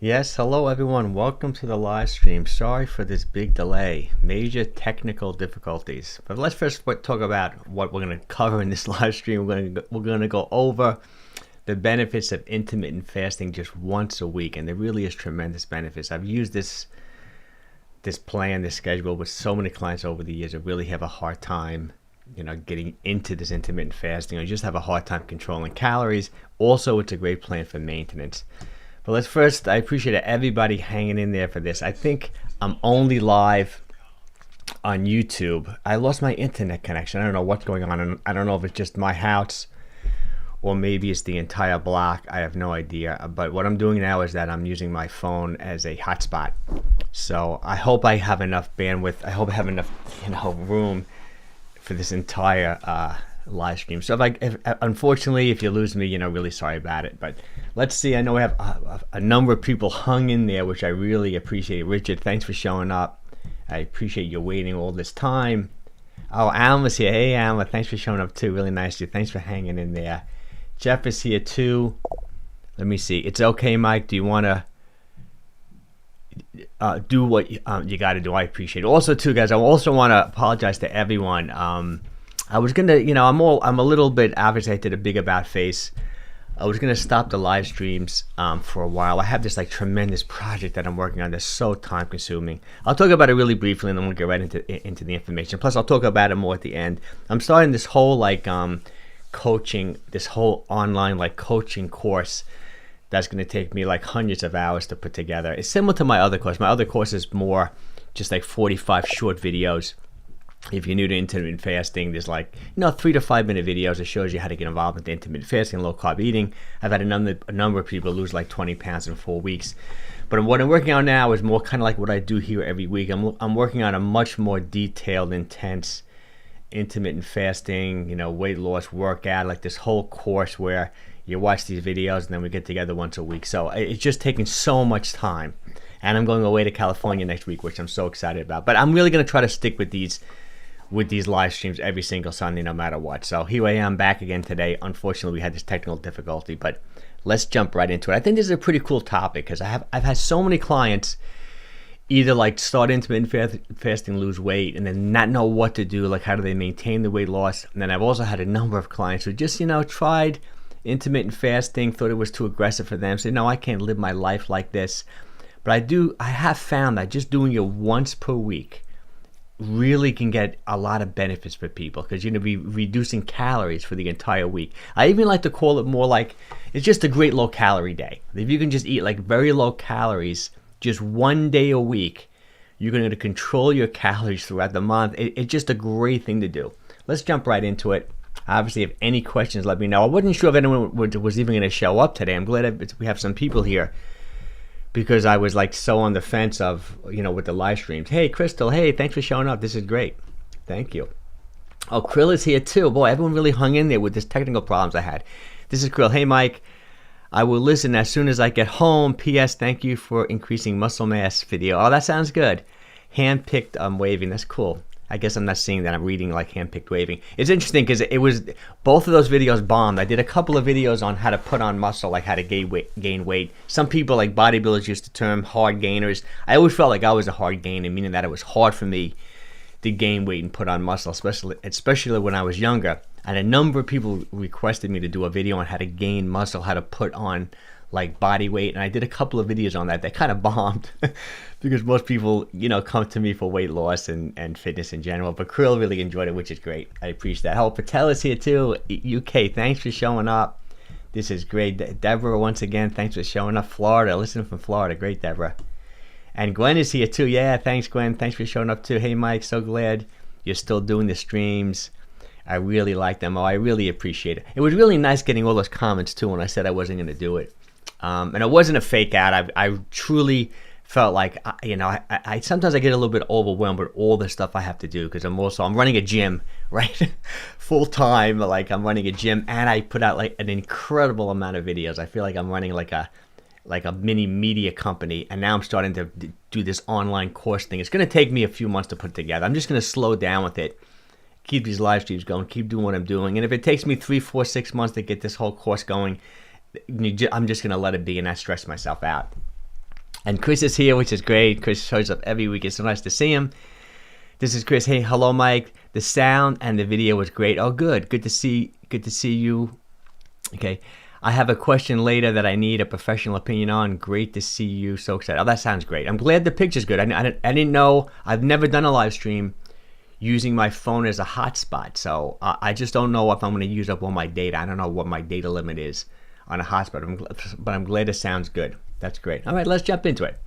Yes, hello everyone. Welcome to the live stream. Sorry for this big delay. Major technical difficulties. But let's first talk about what we're going to cover in this live stream. We're going to go over the benefits of intermittent fasting just once a week, and there really is tremendous benefits. I've used this plan, this schedule with so many clients over the years. I really have a hard time, getting into this intermittent fasting. I just have a hard time controlling calories. Also, it's a great plan for maintenance. But let's first, I appreciate everybody hanging in there for this. I think I'm only live on YouTube. I lost my internet connection. I don't know what's going on. And I don't know if it's just my house or maybe it's the entire block. I have no idea. But what I'm doing now is that I'm using my phone as a hotspot. So I hope I have enough bandwidth. I hope I have enough, room for this entire live stream. So unfortunately, if you lose me, really sorry about it. But let's see. I know we have a number of people hung in there, which I really appreciate. Richard, thanks for showing up. I appreciate you waiting all this time. Oh, Alma's here. Hey, Alma, thanks for showing up too. Really nice of you. Thanks for hanging in there. Jeff is here too. Let me see. It's okay, Mike. Do you want to do what you got to do? I appreciate it. Also, too, guys, I also want to apologize to everyone. I was gonna, I'm a little bit, obviously I did a big about face. I was gonna stop the live streams for a while. I have this tremendous project that I'm working on that's so time consuming. I'll talk about it really briefly and then we'll get right into the information. Plus I'll talk about it more at the end. I'm starting this whole coaching, this whole online coaching course that's gonna take me hundreds of hours to put together. It's similar to my other course. My other course is more just 45 short videos. If you're new to intermittent fasting, there's 3 to 5 minute videos that shows you how to get involved with intermittent fasting, low carb eating. I've had a number of people lose 20 pounds in 4 weeks. But what I'm working on now is more kind of like what I do here every week. I'm working on a much more detailed, intense intermittent fasting, weight loss workout, this whole course where you watch these videos and then we get together once a week. So it's just taking so much time. And I'm going away to California next week, which I'm so excited about. But I'm really going to try to stick with these live streams every single Sunday, no matter what. So here I am back again today. Unfortunately, we had this technical difficulty, but let's jump right into it. I think this is a pretty cool topic because I've had so many clients either start intermittent fasting, lose weight, and then not know what to do, how do they maintain the weight loss. And then I've also had a number of clients who just, tried intermittent fasting, thought it was too aggressive for them, said, no, I can't live my life like this. But I have found that just doing it once per week really can get a lot of benefits for people because you're going to be reducing calories for the entire week. I even like to call it more it's just a great low calorie day. If you can just eat very low calories just one day a week, you're going to control your calories throughout the month. It's just a great thing to do. Let's jump right into it. Obviously, if any questions, let me know. I wasn't sure if anyone was even going to show up today. I'm glad we have some people here, because I was so on the fence of, with the live streams. Hey, Crystal, hey, thanks for showing up. This is great. Thank you. Oh, Krill is here too. Boy, everyone really hung in there with this technical problems I had. This is Krill. Hey, Mike, I will listen as soon as I get home. P.S. Thank you for increasing muscle mass video. Oh, that sounds good. Hand-picked waving. That's cool. I guess I'm not seeing that. I'm reading hand-picked waving. It's interesting because both of those videos bombed. I did a couple of videos on how to put on muscle, how to gain weight. Some people, bodybuilders, use the term hard gainers. I always felt like I was a hard gainer, meaning that it was hard for me to gain weight and put on muscle, especially when I was younger. And a number of people requested me to do a video on how to gain muscle, how to put on body weight, and I did a couple of videos on that kind of bombed because most people come to me for weight loss and fitness in general. But Krill really enjoyed it, which is great. I appreciate that. Oh, Patel is here too. UK, thanks for showing up. This is great. Deborah, once again, thanks for showing up. Florida, listening from Florida. Great, Deborah. And Gwen is here too. Yeah, thanks, Gwen. Thanks for showing up too. Hey, Mike, so glad you're still doing the streams. I really like them. Oh, I really appreciate it. It was really nice getting all those comments too when I said I wasn't going to do it. And it wasn't a fake ad. I truly felt I sometimes I get a little bit overwhelmed with all the stuff I have to do because I'm running a gym, right? Full time, I'm running a gym, and I put out an incredible amount of videos. I feel like I'm running like a mini media company, and now I'm starting to do this online course thing. It's going to take me a few months to put together. I'm just going to slow down with it, keep these live streams going, keep doing what I'm doing, and if it takes me 3, 4, 6 months to get this whole course going, I'm just going to let it be and not stress myself out. And Chris is here, which is great. Chris shows up every week. It's so nice to see him. This is Chris. Hey, hello, Mike. The sound and the video was great. Oh, good. Good to see you. Okay. I have a question later that I need a professional opinion on. Great to see you. So excited. Oh, that sounds great. I'm glad the picture's good. I didn't know. I've never done a live stream using my phone as a hotspot. So I just don't know if I'm going to use up all my data. I don't know what my data limit is on a hotspot, but I'm glad it sounds good. That's great. All right, let's jump into it.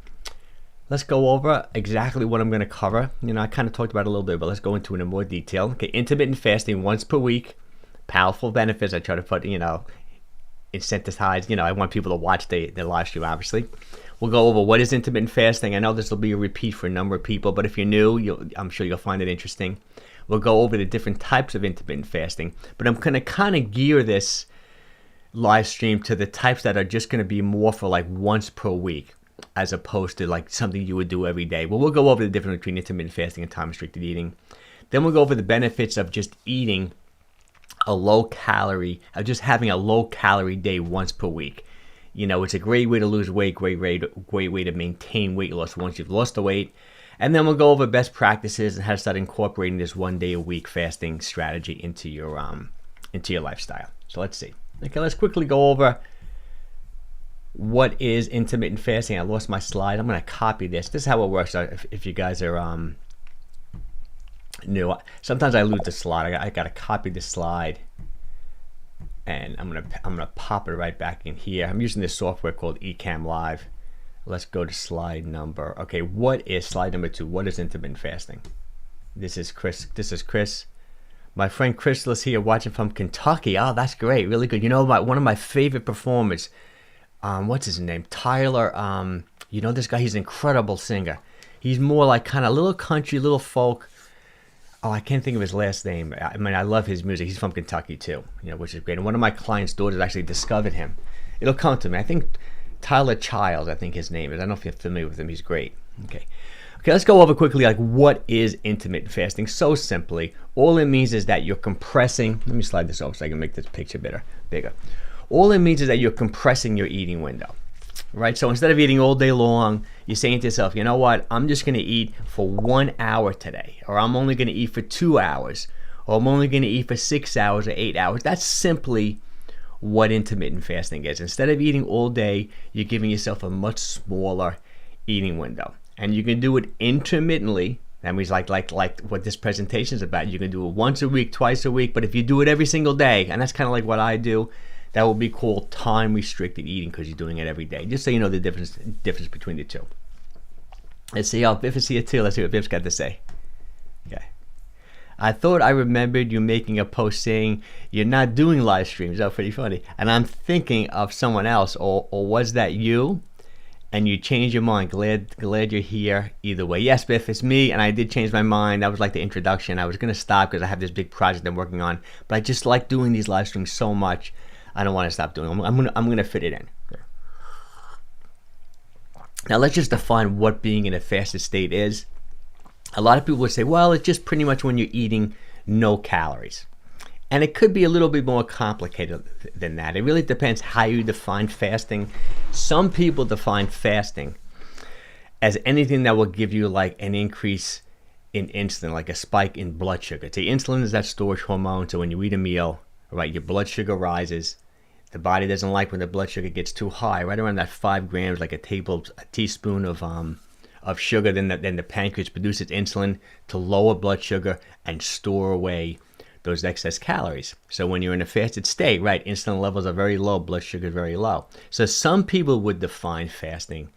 Let's go over exactly what I'm going to cover. I kind of talked about it a little bit, but let's go into it in more detail. Okay, intermittent fasting once per week. Powerful benefits. I try to put, incentivize. I want people to watch the live stream, obviously. We'll go over what is intermittent fasting. I know this will be a repeat for a number of people, but if you're new, I'm sure you'll find it interesting. We'll go over the different types of intermittent fasting, but I'm going to kind of gear this live stream to the types that are just going to be more for like once per week, as opposed to like something you would do every day. But we'll go over the difference between intermittent fasting and time-restricted eating. Then we'll go over the benefits of just eating a low calorie, of just having a low calorie day once per week. It's a great way to lose weight, great way to maintain weight loss once you've lost the weight. And then we'll go over best practices and how to start incorporating this 1 day a week fasting strategy into your lifestyle. So let's see. Okay, let's quickly go over what is intermittent fasting. I lost my slide. I'm going to copy this. This is how it works. If you guys are new, sometimes I lose the slide. I got to copy the slide, and I'm gonna pop it right back in here. I'm using this software called Ecamm Live. Let's go to slide number. Okay, what is slide number 2? What is intermittent fasting? This is Chris. My friend Crystal is here watching from Kentucky. Oh, that's great. Really good. One of my favorite performers, what's his name? Tyler. This guy, he's an incredible singer. He's more like kind of little country, little folk. Oh, I can't think of his last name. I mean, I love his music. He's from Kentucky too, which is great. And one of my clients' daughters actually discovered him. It'll come to me. I think Tyler Childs, I think his name is. I don't know if you're familiar with him. He's great. Okay, let's go over quickly, like, what is intermittent fasting? So simply, all it means is that you're compressing. Let me slide this over so I can make this picture bigger. All it means is that you're compressing your eating window, right? So instead of eating all day long, you're saying to yourself, you know what? I'm just going to eat for 1 hour today, or I'm only going to eat for 2 hours, or I'm only going to eat for 6 hours or 8 hours. That's simply what intermittent fasting is. Instead of eating all day, you're giving yourself a much smaller eating window. And you can do it intermittently. That means like what this presentation is about. You can do it once a week, twice a week, but if you do it every single day, and that's kind of like what I do, that will be called time-restricted eating because you're doing it every day. Just so you know the difference between the two. Let's see. Biff is here too. Let's see what Biff's got to say. Okay. I thought I remembered you making a post saying you're not doing live streams. Oh, pretty funny. And I'm thinking of someone else, or was that you? And you changed your mind. Glad you're here either way. Yes, Biff, it's me, and I did change my mind. That was like the introduction. I was going to stop because I have this big project I'm working on, but I just like doing these live streams so much. I don't want to stop doing them. I'm gonna fit it in. Now let's just define what being in a fasted state is. A lot of people would say, well, it's just pretty much when you're eating no calories. And it could be a little bit more complicated than that. It really depends how you define fasting. Some people define fasting as anything that will give you like an increase in insulin, like a spike in blood sugar. See, insulin is that storage hormone. So when you eat a meal, right, your blood sugar rises. The body doesn't like when the blood sugar gets too high, right around that 5 grams, like a teaspoon of sugar. Then the pancreas produces insulin to lower blood sugar and store away those excess calories. So when you're in a fasted state, right, insulin levels are very low, blood sugar is very low. So some people would define fasting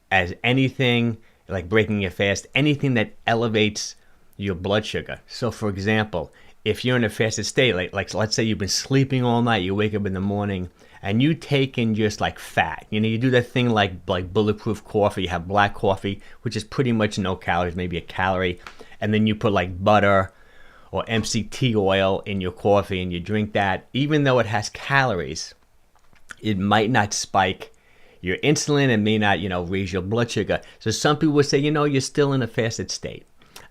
as anything like breaking your fast, anything that elevates your blood sugar. So for example, if you're in a fasted state, like let's say you've been sleeping all night, you wake up in the morning and you take in just like fat. You do that thing like bulletproof coffee. You have black coffee, which is pretty much no calories, maybe a calorie. And then you put like butter or MCT oil in your coffee and you drink that. Even though it has calories, it might not spike your insulin and may not, raise your blood sugar. So some people would say, you're still in a fasted state.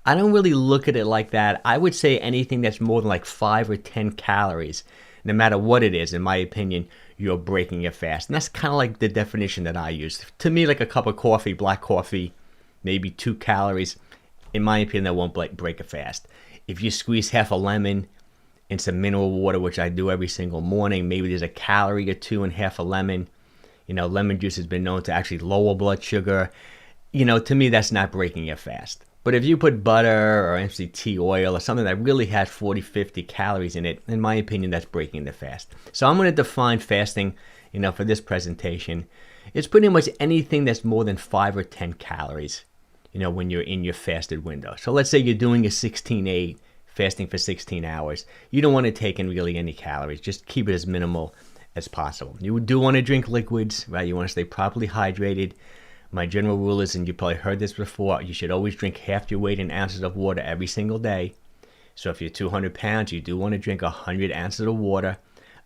I don't really look at it like that. I would say anything that's more than like 5 or 10 calories. no matter what it is, in my opinion, you're breaking your fast. And that's kind of like the definition that I use. To me, like a cup of coffee, black coffee, maybe 2 calories, in my opinion, that won't break a fast. If you squeeze half a lemon in some mineral water, which I do every single morning, maybe there's a calorie or 2 in half a lemon. Lemon juice has been known to actually lower blood sugar. To me, that's not breaking your fast. But if you put butter or MCT oil or something that really has 40, 50 calories in it, in my opinion, that's breaking the fast. So I'm going to define fasting, for this presentation. It's pretty much anything that's more than 5 or 10 calories, when you're in your fasted window. So let's say you're doing a 16-8, fasting for 16 hours. You don't want to take in really any calories. Just keep it as minimal as possible. You do want to drink liquids, right? You want to stay properly hydrated. My general rule is, and you probably heard this before, you should always drink half your weight in ounces of water every single day. So if you're 200 pounds, you do want to drink 100 ounces of water.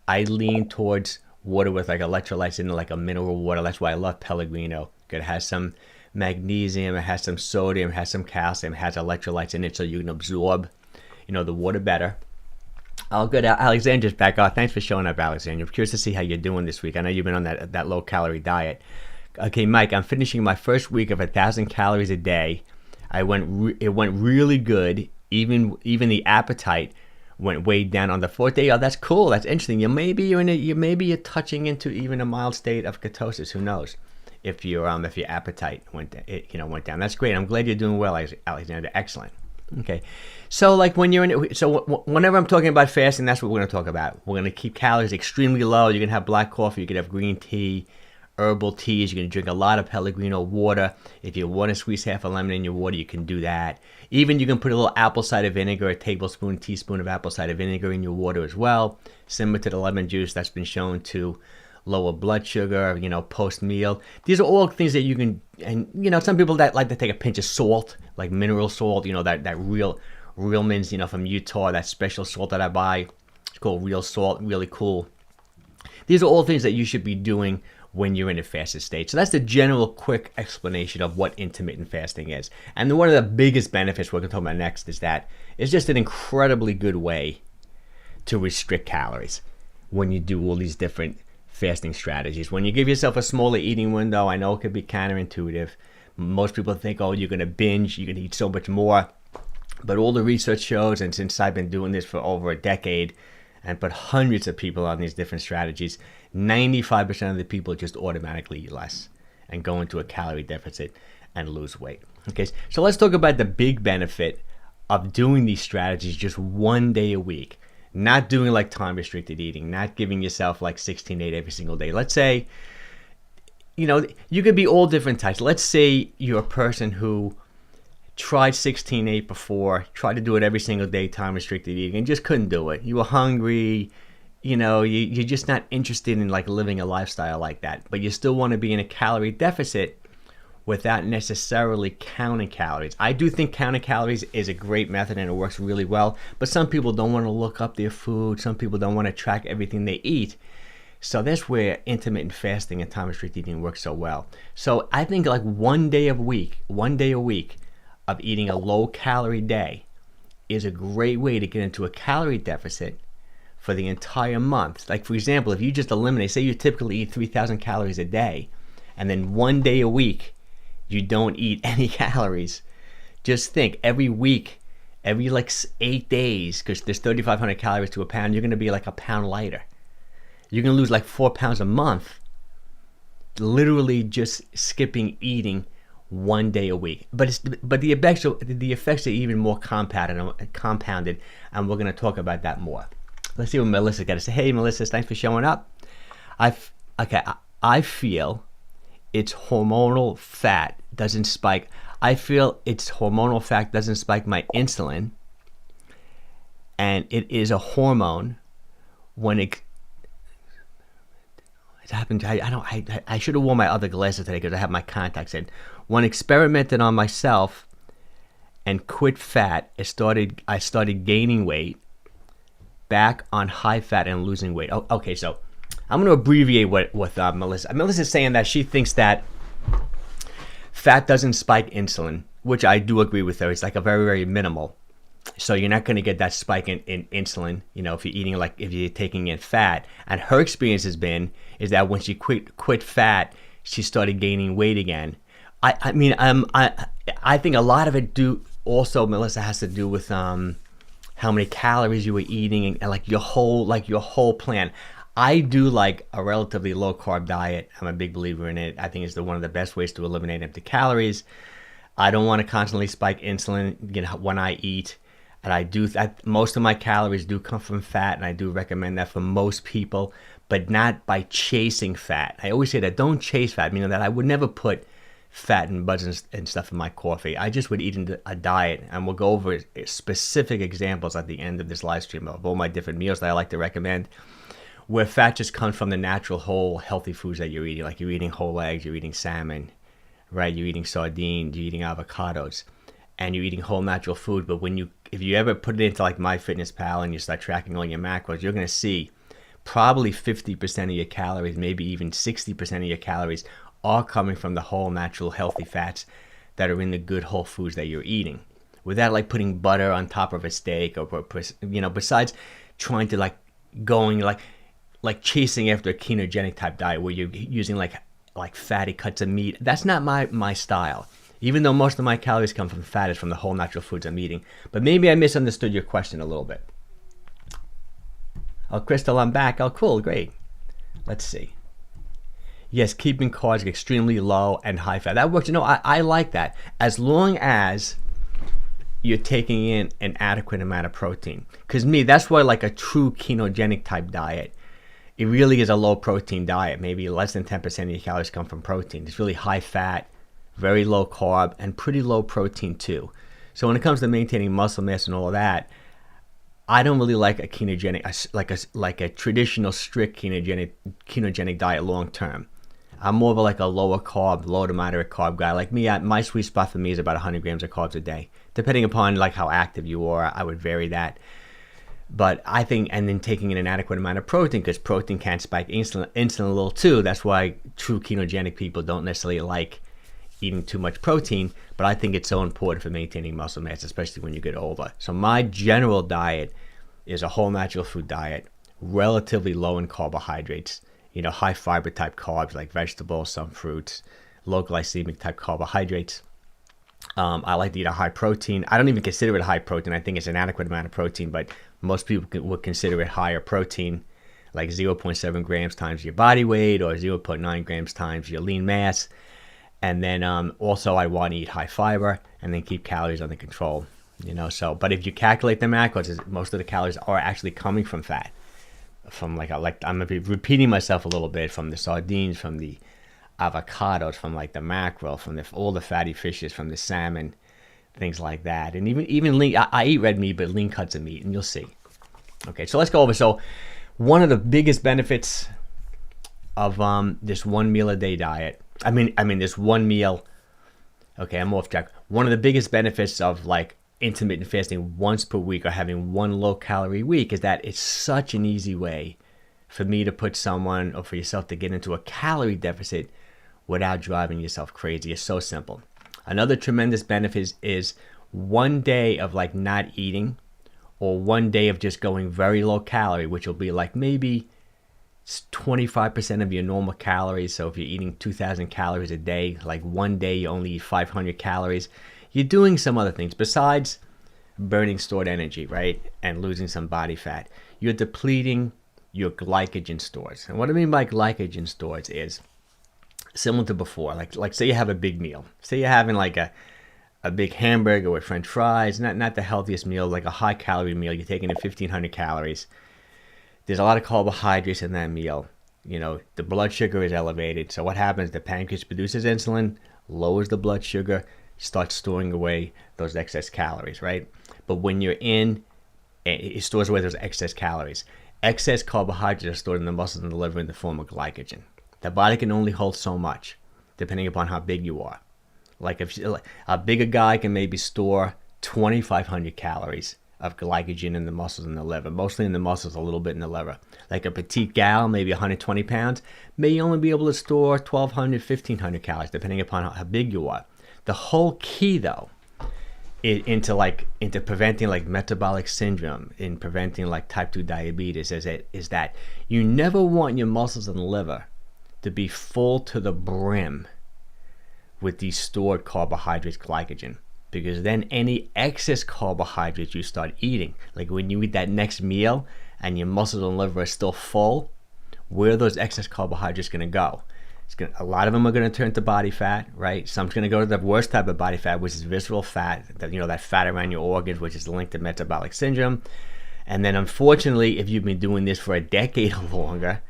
I lean towards water with like electrolytes in it, like a mineral water. That's why I love Pellegrino. It has some magnesium, it has some sodium, it has some calcium, it has electrolytes in it, so you can absorb, the water better. I'll go to Alexandra's back. Oh, thanks for showing up, Alexandra. I'm curious to see how you're doing this week. I know you've been on that low-calorie diet. Okay, Mike, I'm finishing my first week of 1,000 calories a day. It went really good. Even the appetite went way down on the 4th day. Oh, that's cool. That's interesting. Maybe you're touching into even a mild state of ketosis. Who knows? If your appetite went down. That's great. I'm glad you're doing well, Alexander. Excellent. Okay, so like when you're in it, so whenever I'm talking about fasting, that's what we're going to talk about. We're going to keep calories extremely low. You can have black coffee, you can have green tea, herbal teas. You can drink a lot of Pellegrino water. If you want to squeeze half a lemon in your water, you can do that. Even you can put a little apple cider vinegar, a teaspoon of apple cider vinegar in your water as well. Similar to the lemon juice, that's been shown to lower blood sugar, post-meal. These are all things that you can, and some people that like to take a pinch of salt, like mineral salt, that real Realman's, from Utah, that special salt that I buy. It's called Real Salt, really cool. These are all things that you should be doing when you're in a fasted state. So that's the general quick explanation of what intermittent fasting is. And one of the biggest benefits we're going to talk about next is that it's just an incredibly good way to restrict calories when you do all these different fasting strategies. When you give yourself a smaller eating window, I know it could be counterintuitive. Most people think, oh, you're going to binge, you're going to eat so much more. But all the research shows, and since I've been doing this for over a decade and put hundreds of people on these different strategies, 95% of the people just automatically eat less and go into a calorie deficit and lose weight. Okay, so let's talk about the big benefit of doing these strategies just one day a week. Not doing like time-restricted eating, not giving yourself like 16-8 every single day. Let's say, you could be all different types. Let's say you're a person who tried 16-8 before, tried to do it every single day, time-restricted eating, and just couldn't do it. You were hungry, you're just not interested in like living a lifestyle like that, but you still want to be in a calorie deficit without necessarily counting calories. I do think counting calories is a great method and it works really well, but some people don't want to look up their food. Some people don't want to track everything they eat. So that's where intermittent fasting and time-restricted eating works so well. So I think like one day a week of eating a low-calorie day is a great way to get into a calorie deficit for the entire month. Like for example, if you just eliminate, say you typically eat 3,000 calories a day, and then one day a week you don't eat any calories. Just think, every week, every like 8 days, because there's 3,500 calories to a pound, you're going to be like a pound lighter. You're going to lose like 4 pounds a month, literally just skipping eating one day a week. But the effects are even more compounded, and we're going to talk about that more. Let's see what Melissa's got to say. Hey, Melissa, thanks for showing up. I feel its hormonal fat doesn't spike. I feel its hormonal fat doesn't spike my insulin, and it is a hormone. When it happened, I should have worn my other glasses today because I have my contacts in. When experimented on myself and quit fat, I started gaining weight, back on high fat and losing weight. Oh, okay, so I'm going to abbreviate what Melissa. Melissa's saying that she thinks that fat doesn't spike insulin, which I do agree with her. It's like a very, very minimal. So you're not going to get that spike in insulin, if you're eating, like if you're taking in fat. And her experience is that when she quit fat, she started gaining weight again. I think a lot of it also, Melissa, has to do with how many calories you were eating and like your whole plan. I do like a relatively low carb diet. I'm a big believer in it. I think it's one of the best ways to eliminate empty calories. I don't want to constantly spike insulin when I eat. And most of my calories do come from fat, and I do recommend that for most people, but not by chasing fat. I always say that don't chase fat, meaning that I would never put fat and buttons and stuff in my coffee. I just would eat a diet, and we'll go over specific examples at the end of this live stream of all my different meals that I like to recommend, where fat just comes from the natural, whole, healthy foods that you're eating. Like you're eating whole eggs, you're eating salmon, right? You're eating sardines, you're eating avocados, and you're eating whole natural food. But if you ever put it into like MyFitnessPal and you start tracking all your macros, you're going to see probably 50% of your calories, maybe even 60% of your calories are coming from the whole natural healthy fats that are in the good whole foods that you're eating. Without like putting butter on top of a steak, or besides trying to going like chasing after a ketogenic type diet where you're using like fatty cuts of meat. That's not my style. Even though most of my calories come from fat, is from the whole natural foods I'm eating. But maybe I misunderstood your question a little bit. Oh, Crystal, I'm back. Oh, cool, great. Let's see. Yes, keeping carbs extremely low and high fat. That works. I like that. As long as you're taking in an adequate amount of protein. Because that's why like a true ketogenic type diet, it really is a low protein diet. Maybe less than 10% of your calories come from protein. It's really high fat, very low carb, and pretty low protein too. So when it comes to maintaining muscle mass and all of that, I don't really like a ketogenic, like a traditional strict ketogenic diet long term. I'm more of a lower carb, low to moderate carb guy. Like me, my sweet spot for me is about 100 grams of carbs a day. Depending upon like how active you are, I would vary that. But I think, and then taking in an adequate amount of protein, because protein can spike insulin a little too. That's why true ketogenic people don't necessarily like eating too much protein, but I think it's so important for maintaining muscle mass, especially when you get older. So my general diet is a whole natural food diet, relatively low in carbohydrates, high fiber type carbs like vegetables, some fruits, low glycemic type carbohydrates. I like to eat a high protein. I don't even consider it high protein. I think it's an adequate amount of protein, but most people would consider it higher protein, like 0.7 grams times your body weight or 0.9 grams times your lean mass. And then also I want to eat high fiber and then keep calories under control, but if you calculate the macros, most of the calories are actually coming from fat, from I'm going to be repeating myself a little bit, from the sardines, from the avocados, from like the mackerel, from all the fatty fishes, from the salmon, things like that. And even lean, I eat red meat, but lean cuts of meat, and you'll see. Okay, so let's go over. So one of the biggest benefits of this one meal a day diet, I mean this one meal, okay, I'm off track. One of the biggest benefits of like intermittent fasting once per week or having one low calorie week is that it's such an easy way for me to put someone or for yourself to get into a calorie deficit without driving yourself crazy. It's so simple. Another tremendous benefit is one day of like not eating, or one day of just going very low calorie, which will be like maybe 25% of your normal calories. So if you're eating 2,000 calories a day, like one day you only eat 500 calories, you're doing some other things besides burning stored energy, right? And losing some body fat. You're depleting your glycogen stores. And what I mean by glycogen stores is similar to before. Like say you have a big meal. Say you're having like a big hamburger with French fries, not the healthiest meal, like a high calorie meal. You're taking in 1,500 calories. There's a lot of carbohydrates in that meal. The blood sugar is elevated. So what happens? The pancreas produces insulin, lowers the blood sugar, starts storing away those excess calories, right? But when you're it stores away those excess calories. Excess carbohydrates are stored in the muscles and the liver in the form of glycogen. The body can only hold so much, depending upon how big you are. Like if a bigger guy can maybe store 2,500 calories of glycogen in the muscles and the liver, mostly in the muscles, a little bit in the liver. Like a petite gal, maybe 120 pounds, may only be able to store 1,200, 1,500 calories, depending upon how big you are. The whole key, though, into preventing like metabolic syndrome, in preventing like type 2 diabetes, is that you never want your muscles and liver to be full to the brim with these stored carbohydrates, glycogen, because then any excess carbohydrates you start eating, like when you eat that next meal and your muscles and liver are still full, where are those excess carbohydrates going to go? A lot of them are going to turn to body fat, right? Some's going to go to the worst type of body fat, which is visceral fat, that fat around your organs, which is linked to metabolic syndrome. And then unfortunately, if you've been doing this for a decade or longer,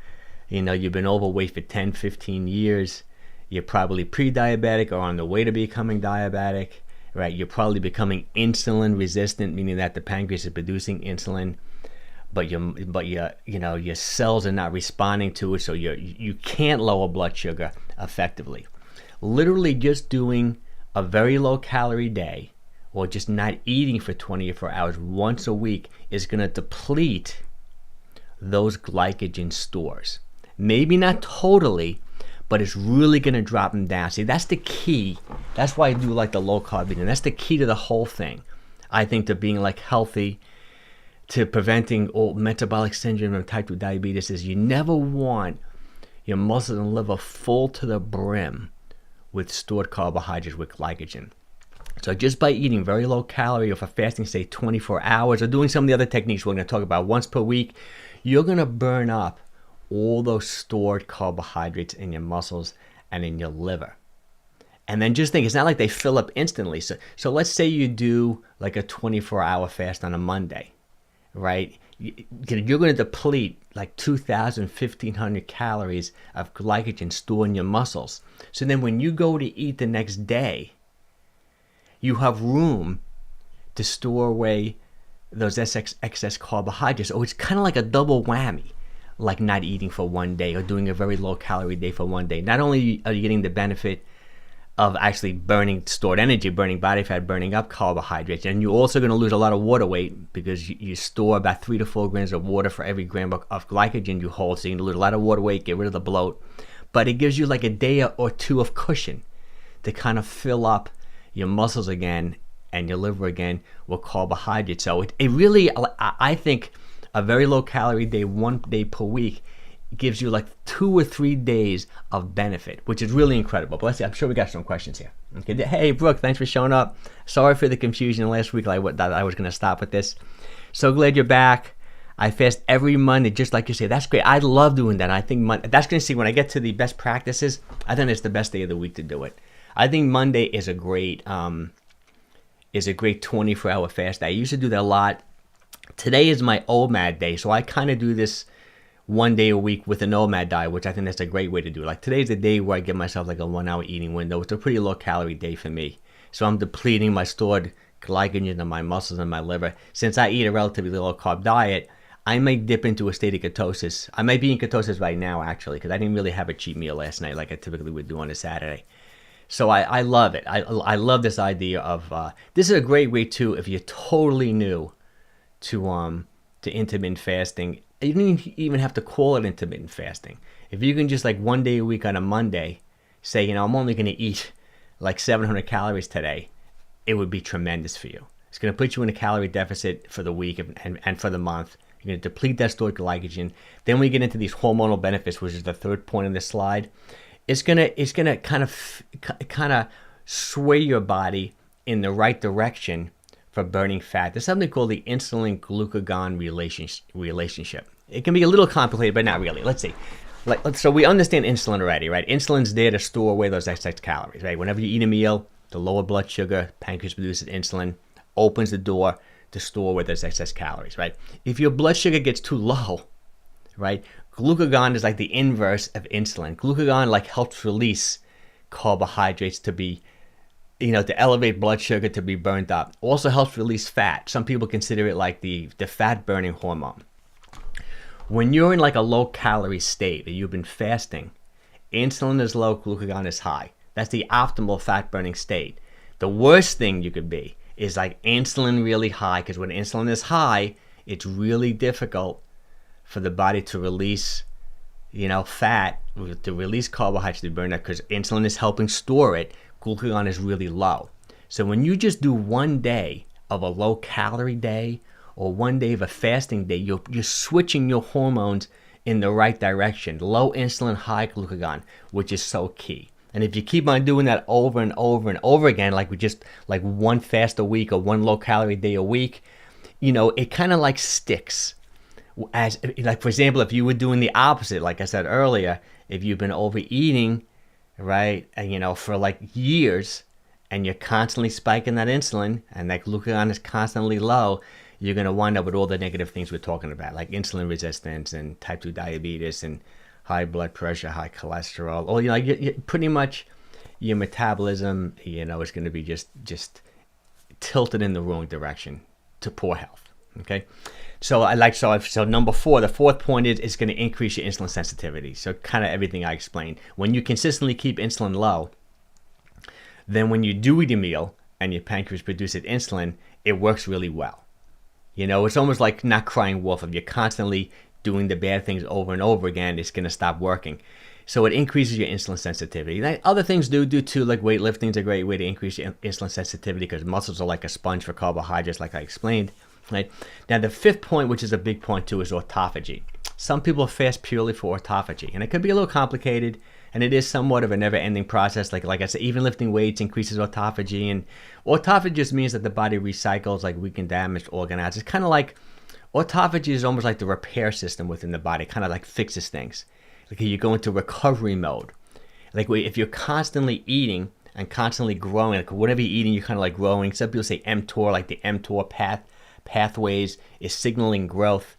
you've been overweight for 10, 15 years, you're probably pre-diabetic or on the way to becoming diabetic, right? You're probably becoming insulin resistant, meaning that the pancreas is producing insulin, but your cells are not responding to it, so you can't lower blood sugar effectively. Literally just doing a very low calorie day, or just not eating for 24 hours once a week, is going to deplete those glycogen stores. Maybe not totally, but it's really going to drop them down. See, that's the key. That's why I do like the low carb eating. That's the key to the whole thing, I think, to being like healthy, to preventing all metabolic syndrome and type 2 diabetes, is you never want your muscles and liver full to the brim with stored carbohydrates, with glycogen. So just by eating very low calorie, or for fasting, say 24 hours, or doing some of the other techniques we're going to talk about once per week, you're going to burn up all those stored carbohydrates in your muscles and in your liver. And then just think, it's not like they fill up instantly. So let's say you do like a 24-hour fast on a Monday, right? You're going to deplete like 2,000, 1,500 calories of glycogen stored in your muscles. So then when you go to eat the next day, you have room to store away those excess carbohydrates. Oh, it's kind of like a double whammy, like not eating for one day or doing a very low calorie day for one day. Not only are you getting the benefit of actually burning stored energy, burning body fat, burning up carbohydrates, and you're also going to lose a lot of water weight, because you store about 3 to 4 grams of water for every gram of glycogen you hold, so you're going to lose a lot of water weight, get rid of the bloat. But it gives you like a day or two of cushion to kind of fill up your muscles again and your liver again with carbohydrates. So it really, I think, a very low calorie day, 1 day per week, gives you like 2 or 3 days of benefit, which is really incredible. But let's see, I'm sure we got some questions here. Okay. Hey, Brooke, thanks for showing up. Sorry for the confusion last week. I was going to stop with this. So glad you're back. I fast every Monday, just like you say. That's great. I love doing that. I think that's going to see when I get to the best practices. I think it's the best day of the week to do it. I think Monday is a great 24-hour fast. I used to do that a lot. Today is my OMAD day, so I kind of do this 1 day a week with an OMAD diet, which I think that's a great way to do it. Like today's the day where I give myself like a 1 hour eating window. It's a pretty low calorie day for me. So I'm depleting my stored glycogen in my muscles and my liver. Since I eat a relatively low carb diet, I may dip into a state of ketosis. I might be in ketosis right now, actually, because I didn't really have a cheat meal last night like I typically would do on a Saturday. So I love it. I love this idea of, this is a great way too, if you're totally new to intermittent fasting. You don't even have to call it intermittent fasting. If you can just like 1 day a week on a Monday say, I'm only going to eat like 700 calories today, it would be tremendous for you. It's going to put you in a calorie deficit for the week and for the month. You're going to deplete that stored glycogen. Then we get into these hormonal benefits, which is the third point in this slide. It's gonna kind of sway your body in the right direction for burning fat. There's something called the insulin-glucagon relationship. It can be a little complicated, but not really. Let's see. So we understand insulin already, right? Insulin's there to store away those excess calories, right? Whenever you eat a meal, the lower blood sugar, pancreas produces insulin, opens the door to store away those excess calories, right? If your blood sugar gets too low, right, glucagon is like the inverse of insulin. Glucagon like helps release carbohydrates to be, to elevate blood sugar to be burned up. Also helps release fat. Some people consider it like the fat burning hormone. When you're in like a low calorie state, or you've been fasting, insulin is low, glucagon is high. That's the optimal fat burning state. The worst thing you could be is like insulin really high, because when insulin is high, it's really difficult for the body to release, fat, to release carbohydrates to burn up, because insulin is helping store it. Glucagon is really low. So when you just do one day of a low calorie day or one day of a fasting day, you're switching your hormones in the right direction. Low insulin, high glucagon, which is so key. And if you keep on doing that over and over and over again, like one fast a week or one low calorie day a week, it kind of like sticks. As like, for example, if you were doing the opposite, like I said earlier, if you've been overeating, right, and for like years, and you're constantly spiking that insulin and that glucagon is constantly low, you're going to wind up with all the negative things we're talking about, like insulin resistance and type 2 diabetes and high blood pressure, high cholesterol. Or, you pretty much your metabolism, is going to be just tilted in the wrong direction to poor health. Okay. So number 4, the fourth point is it's going to increase your insulin sensitivity. So kind of everything I explained. When you consistently keep insulin low, then when you do eat a meal and your pancreas produces insulin, it works really well. It's almost like not crying wolf. If you're constantly doing the bad things over and over again, it's going to stop working. So it increases your insulin sensitivity. Now, other things do too, like weightlifting is a great way to increase your insulin sensitivity because muscles are like a sponge for carbohydrates, like I explained. Right? Now, the 5th point, which is a big point too, is autophagy. Some people fast purely for autophagy, and it could be a little complicated, and it is somewhat of a never-ending process. Like I said, even lifting weights increases autophagy, and autophagy just means that the body recycles like weakened, damaged organoids. It's kind of like autophagy is almost like the repair system within the body, kind of like fixes things. Like you go into recovery mode. Like if you're constantly eating and constantly growing, like whatever you're eating, you're kind of like growing. Some people say mTOR, like the mTOR pathways is signaling growth.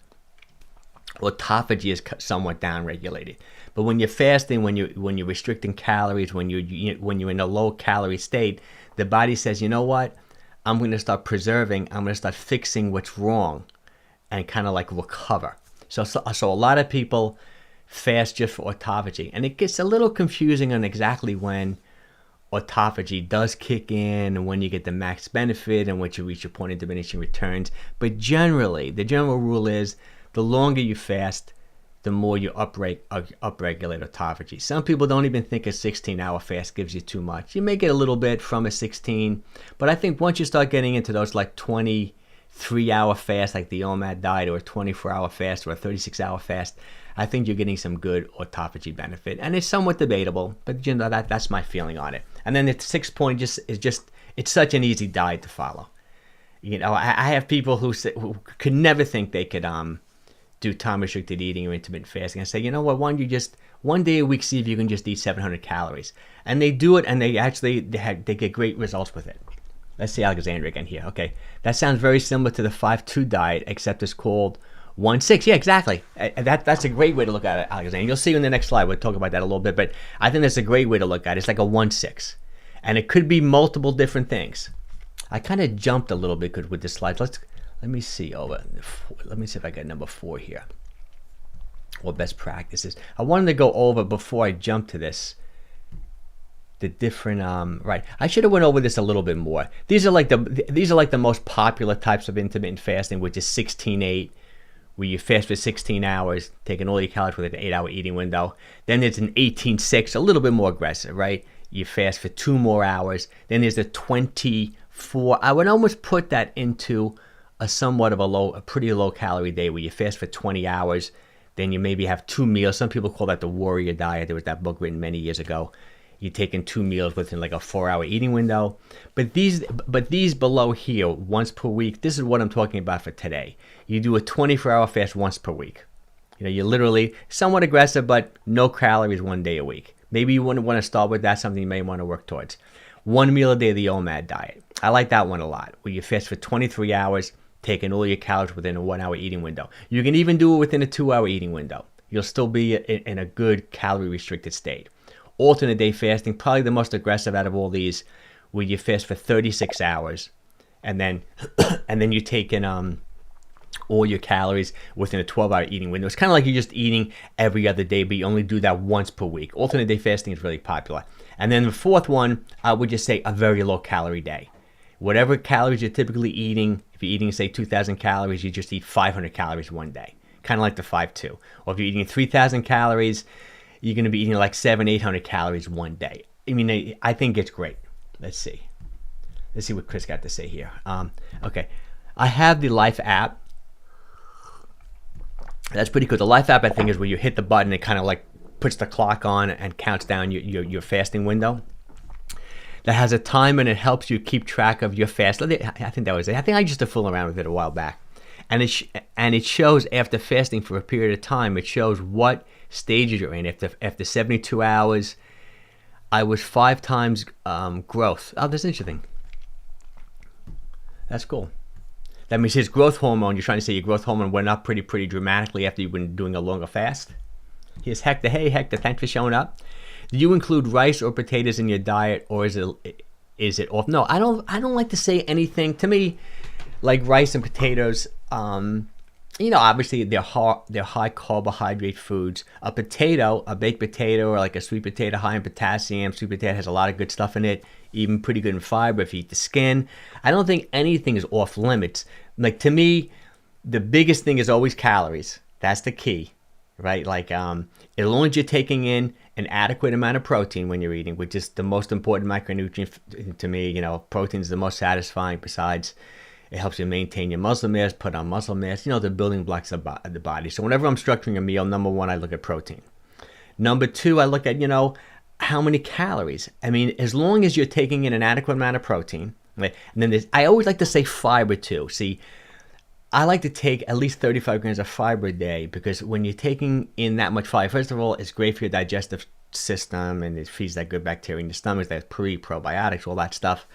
Autophagy is somewhat downregulated. But when you're fasting, when you're restricting calories, when you're in a low calorie state, the body says, you know what? I'm going to start preserving. I'm going to start fixing what's wrong, and kind of like recover. So a lot of people fast just for autophagy, and it gets a little confusing on exactly when autophagy does kick in and when you get the max benefit and when you reach your point of diminishing returns. But generally, the general rule is the longer you fast, the more you upregulate autophagy. Some people don't even think a 16-hour fast gives you too much. You may get a little bit from a 16, but I think once you start getting into those like 23-hour fast, like the OMAD diet, or a 24-hour fast, or a 36-hour fast, I think you're getting some good autophagy benefit. And it's somewhat debatable, but that's my feeling on it. And then the 6th point is it's such an easy diet to follow. I have people who could never think they could do time restricted eating or intermittent fasting. I say, you know what, why don't you just one day a week see if you can just eat 700 calories. And they do it, and they get great results with it. Let's see Alexandra again here. Okay, that sounds very similar to the 5-2 diet, except it's called 1-6. Yeah, exactly. That's a great way to look at it, Alexander. You'll see in the next slide. We'll talk about that a little bit, but I think that's a great way to look at it. It's like a 1-6, and it could be multiple different things. I kind of jumped a little bit with this slide. Let me see Let me see if I got number 4 here. What best practices? I wanted to go over before I jump to this. The different right. I should have went over this a little bit more. These are like the most popular types of intermittent fasting, which is 16-8. Where you fast for 16 hours, taking all your calories with an 8-hour eating window. Then there's an 18-6, a little bit more aggressive, right? You fast for 2 more hours. Then there's a 24. I would almost put that into a somewhat of a pretty low calorie day where you fast for 20 hours. Then you maybe have 2 meals. Some people call that the warrior diet. There was that book written many years ago. You're taking 2 meals within like a 4-hour eating window. But these below here, once per week, this is what I'm talking about for today. You do a 24-hour fast once per week. You're literally somewhat aggressive, but no calories 1 day a week. Maybe you wouldn't want to start with that, something you may want to work towards. 1 meal a day, the OMAD diet. I like that one a lot, where you fast for 23 hours, taking all your calories within a 1-hour eating window. You can even do it within a 2-hour eating window. You'll still be in a good calorie-restricted state. Alternate day fasting, probably the most aggressive out of all these, where you fast for 36 hours, and then you take in all your calories within a 12-hour eating window. It's kind of like you're just eating every other day, but you only do that once per week. Alternate day fasting is really popular. And then the 4th one, I would just say a very low calorie day. Whatever calories you're typically eating, if you're eating, say, 2,000 calories, you just eat 500 calories one day, kind of like the 5-2. Or if you're eating 3,000 calories, you're going to be eating like 700-800 calories one day. I mean, I think it's great. Let's see. Let's see what Chris got to say here. Okay, I have the Life app. That's pretty cool. The Life app, I think, is where you hit the button, it kind of like puts the clock on and counts down your fasting window. That has a time, and it helps you keep track of your fast. I think that was it. I think I used to fool around with it a while back. And it shows after fasting for a period of time, it shows what stages you're in. After 72 hours, I was 5 times growth. Oh, that's interesting. That's cool. That means his growth hormone, you're trying to say your growth hormone went up pretty dramatically after you've been doing a longer fast. Here's Hector. Hey, Hector, thanks for showing up. Do you include rice or potatoes in your diet, or is it off? No, I don't like to say anything. To me, like rice and potatoes, obviously they're high carbohydrate foods. A baked potato, or like a sweet potato high in potassium. Sweet potato has a lot of good stuff in it, even pretty good in fiber if you eat the skin. I don't think anything is off limits. Like, to me, the biggest thing is always calories. That's the key, right? Like, as long as you're taking in an adequate amount of protein when you're eating, which is the most important micronutrient to me. Protein is the most satisfying. Besides, it helps you maintain your muscle mass, put on muscle mass, the building blocks of the body. So whenever I'm structuring a meal, number one, I look at protein. Number two, I look at, how many calories. I mean, as long as you're taking in an adequate amount of protein, right? And then I always like to say fiber too. See, I like to take at least 35 grams of fiber a day, because when you're taking in that much fiber, first of all, it's great for your digestive system, and it feeds that good bacteria in your stomach, that probiotics, all that stuff.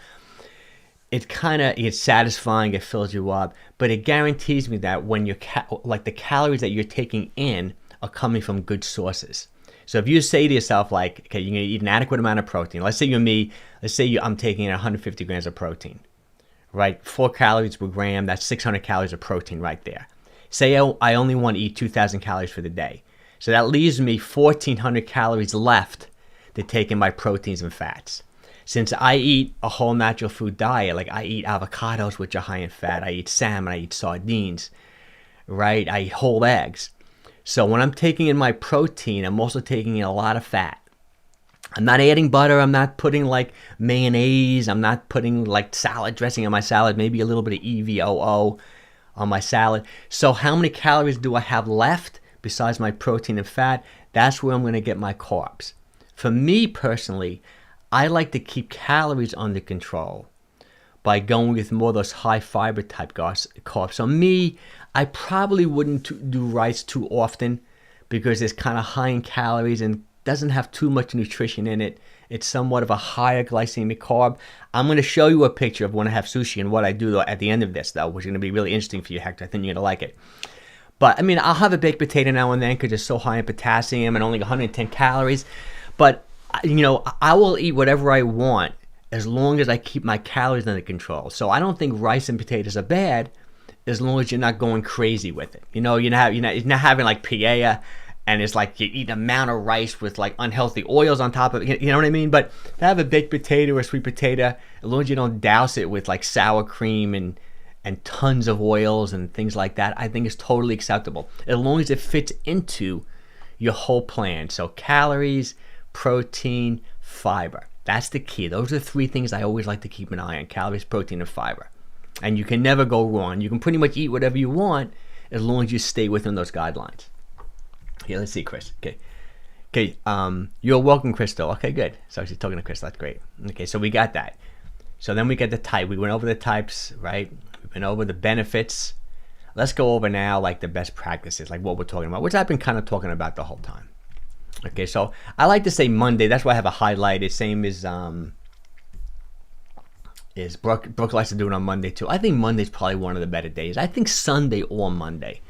It's satisfying, it fills you up, but it guarantees me that when you're the calories that you're taking in are coming from good sources. So if you say to yourself, like, okay, you're going to eat an adequate amount of protein. Let's say I'm taking in 150 grams of protein, right? 4 calories per gram, that's 600 calories of protein right there. Say I only want to eat 2,000 calories for the day. So that leaves me 1,400 calories left to take in my proteins and fats. Since I eat a whole natural food diet, like I eat avocados, which are high in fat, I eat salmon, I eat sardines, right? I eat whole eggs. So when I'm taking in my protein, I'm also taking in a lot of fat. I'm not adding butter. I'm not putting like mayonnaise. I'm not putting like salad dressing on my salad, maybe a little bit of EVOO on my salad. So how many calories do I have left besides my protein and fat? That's where I'm going to get my carbs. For me personally, I like to keep calories under control by going with more of those high fiber type carbs. So me, I probably wouldn't do rice too often, because it's kind of high in calories and doesn't have too much nutrition in it. It's somewhat of a higher glycemic carb. I'm going to show you a picture of when I have sushi and what I do at the end of this, though, which is going to be really interesting for you, Hector. I think you're going to like it. But, I mean, I'll have a baked potato now and then because it's so high in potassium and only 110 calories. But, I will eat whatever I want as long as I keep my calories under control. So I don't think rice and potatoes are bad as long as you're not going crazy with it. You're not having like paella, and it's like you eat an amount of rice with like unhealthy oils on top of it. You know what I mean? But to have a baked potato or sweet potato, as long as you don't douse it with like sour cream and tons of oils and things like that, I think is totally acceptable, as long as it fits into your whole plan. So calories, protein, fiber. That's the key. Those are the 3 things I always like to keep an eye on: calories, protein, and fiber. And you can never go wrong. You can pretty much eat whatever you want as long as you stay within those guidelines. Here, let's see, Chris. Okay. You're welcome, Crystal. Okay, good. So she's talking to Crystal. That's great. Okay, so we got that. So then we get the type. We went over the types, right? We went over the benefits. Let's go over now like the best practices, like what we're talking about, which I've been kind of talking about the whole time. Okay, so I like to say Monday. That's why I have a highlighted. Same as Brooke likes to do it on Monday too. I think Monday's probably one of the better days. I think Sunday or Monday.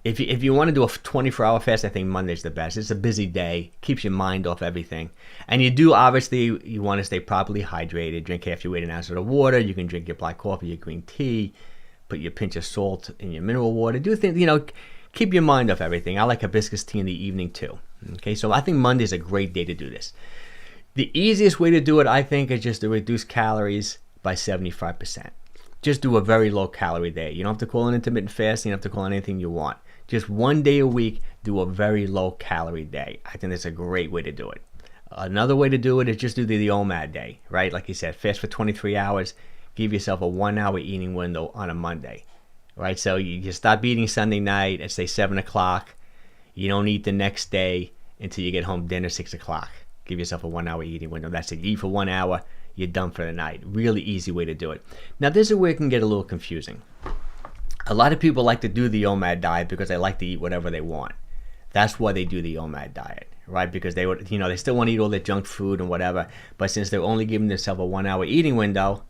If you want to do a 24-hour fast, I think Monday's the best. It's a busy day, keeps your mind off everything. And you want to stay properly hydrated. Drink half your weight in ounces of water. You can drink your black coffee, your green tea, put your pinch of salt in your mineral water. Do things, keep your mind off everything. I like hibiscus tea in the evening too. Okay, so I think Monday's a great day to do this. The easiest way to do it, I think, is just to reduce calories by 75%. Just do a very low calorie day. You don't have to call it intermittent fasting. You don't have to call it anything you want. Just one day a week, do a very low calorie day. I think that's a great way to do it. Another way to do it is just do the OMAD day, right? Like you said, fast for 23 hours. give yourself a 1 hour eating window on a Monday, right? So you stop eating Sunday night at say 7 o'clock. You don't eat the next day until you get home dinner 6 o'clock. Give yourself a 1 hour eating window. That's it. You eat for 1 hour, you're done for the night. Really easy way to do it. Now this is where it can get a little confusing. A lot of people like to do the OMAD diet because they like to eat whatever they want. That's why they do the OMAD diet, right? Because they would, they still want to eat all their junk food and whatever, but since they're only giving themselves a 1 hour eating window,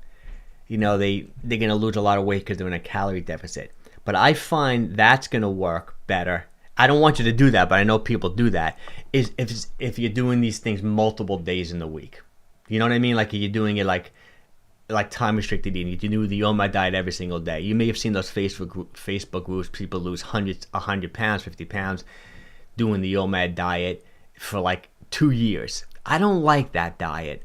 they're going to lose a lot of weight because they're in a calorie deficit. But I find that's going to work better. I don't want you to do that, but I know people do that, is if you're doing these things multiple days in the week. You know what I mean? Like you're doing it like time restricted eating. You do the OMAD diet every single day. You may have seen those Facebook groups, people lose 100 pounds, 50 pounds doing the OMAD diet for like 2 years. I don't like that diet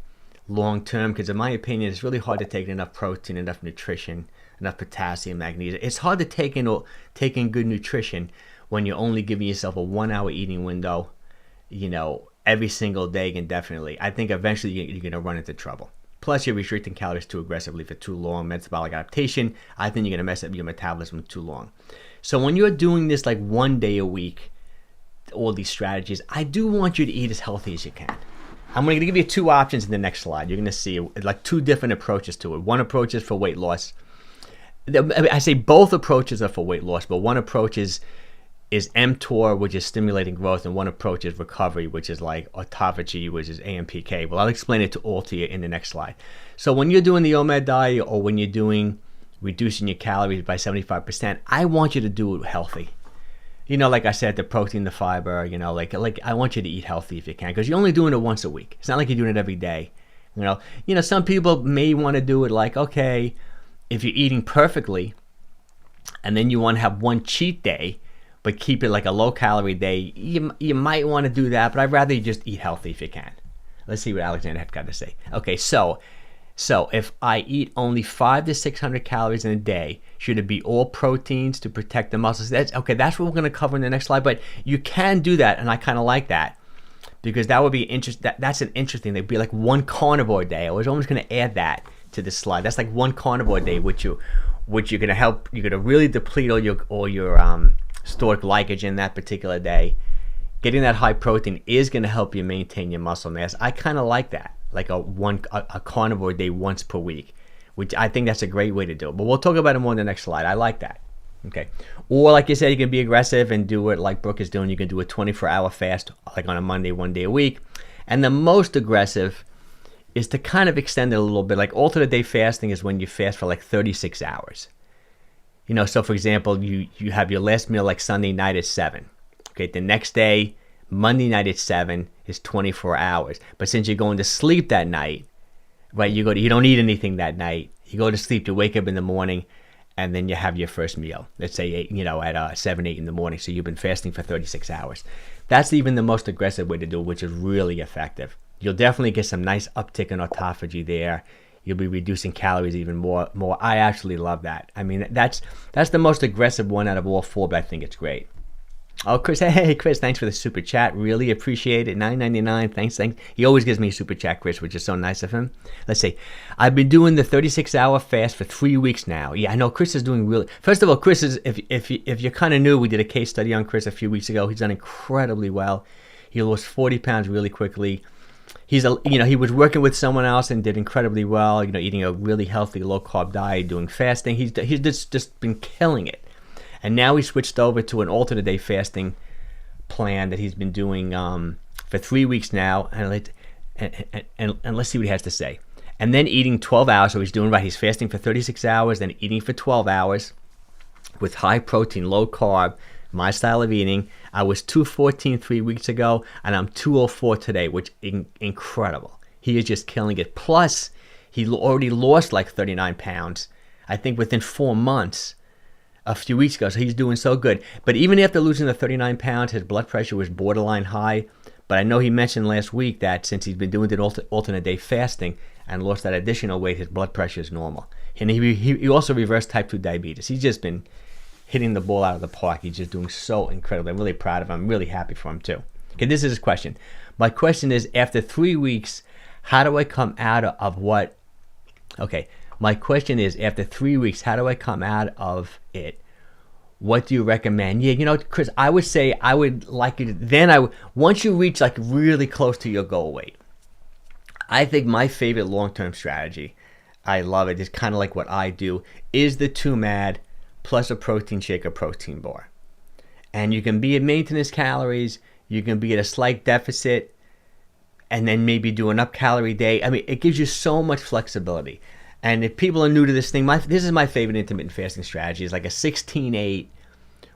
long term because in my opinion, it's really hard to take enough protein, enough nutrition, enough potassium, magnesium. It's hard to take in good nutrition when you're only giving yourself a 1 hour eating window, every single day indefinitely. I think eventually you're going to run into trouble. Plus, you're restricting calories too aggressively for too long. Metabolic adaptation, I think you're going to mess up your metabolism too long. So when you're doing this like 1 day a week, all these strategies, I do want you to eat as healthy as you can. I'm going to give you 2 options in the next slide. You're going to see like 2 different approaches to it. One approach is for weight loss. I say both approaches are for weight loss, but one approach is mTOR, which is stimulating growth, and one approach is recovery, which is like autophagy, which is AMPK. Well, I'll explain it all to you in the next slide. So when you're doing the OMAD diet or when you're doing reducing your calories by 75%, I want you to do it healthy. Like I said, the protein, the fiber, like I want you to eat healthy if you can, because you're only doing it once a week. It's not like you're doing it every day. Some people may want to do it like, okay, if you're eating perfectly and then you want to have one cheat day, but keep it like a low-calorie day, you might want to do that, but I'd rather you just eat healthy if you can. Let's see what Alexander had got to say. Okay, so if I eat only 500 to 600 calories in a day, should it be all proteins to protect the muscles? That's what we're going to cover in the next slide, but you can do that, and I kind of like that, because that would be interesting. That's an interesting thing. It'd be like one carnivore day. I was almost going to add that to this slide. That's like one carnivore day, which you're going to help. You're going to really deplete all your stored glycogen that particular day. Getting that high protein is going to help you maintain your muscle mass. I kind of like that, like a carnivore day once per week, which I think that's a great way to do it. But we'll talk about it more in the next slide. I like that. Okay. Or like you said, you can be aggressive and do it like Brooke is doing. You can do a 24-hour fast, like on a Monday, 1 day a week. And the most aggressive is to kind of extend it a little bit. Like alternate day fasting is when you fast for like 36 hours. So for example, you have your last meal like Sunday night at 7. Okay, the next day, Monday night at 7 is 24 hours. But since you're going to sleep that night, right, you don't eat anything that night. You go to sleep, you wake up in the morning, and then you have your first meal. Let's say, at 7, 8 in the morning. So you've been fasting for 36 hours. That's even the most aggressive way to do it, which is really effective. You'll definitely get some nice uptick in autophagy there. You'll be reducing calories even more. I actually love that. I mean, that's the most aggressive one out of all 4, but I think it's great. Oh, Chris, hey, Chris, thanks for the super chat. Really appreciate it. $9.99. Thanks. He always gives me a super chat, Chris, which is so nice of him. Let's see. I've been doing the 36-hour fast for 3 weeks now. Yeah, I know Chris is doing really. First of all, Chris is, if you're kind of new, we did a case study on Chris a few weeks ago. He's done incredibly well. He lost 40 pounds really quickly. He was working with someone else and did incredibly well, eating a really healthy low-carb diet, doing fasting. He's just been killing it. And now he switched over to an alternate day fasting plan that he's been doing for 3 weeks now. And let's see what he has to say. And then eating 12 hours. So he's doing right. He's fasting for 36 hours, then eating for 12 hours with high protein, low carb, my style of eating. I was 214 3 weeks ago, and I'm 204 today, which is incredible. He is just killing it. Plus, he already lost like 39 pounds, I think within 4 months, a few weeks ago. So he's doing so good. But even after losing the 39 pounds, his blood pressure was borderline high. But I know he mentioned last week that since he's been doing the alternate day fasting and lost that additional weight, his blood pressure is normal. And he also reversed type 2 diabetes. He's just been hitting the ball out of the park. He's just doing so incredible. I'm really proud of him. I'm really happy for him too. Okay, this is his question. My question is, after 3 weeks, how do I come out of what? Okay, My question is, after 3 weeks, how do I come out of it? What do you recommend? Yeah, Chris, I would say I would like you to, once you reach like really close to your goal weight, I think my favorite long-term strategy, I love it, it's kind of like what I do, is the 2MAD plus a protein shake or protein bar. And you can be at maintenance calories, you can be at a slight deficit, and then maybe do an up calorie day. I mean, it gives you so much flexibility. And if people are new to this thing, this is my favorite intermittent fasting strategy. It's like a 16-8,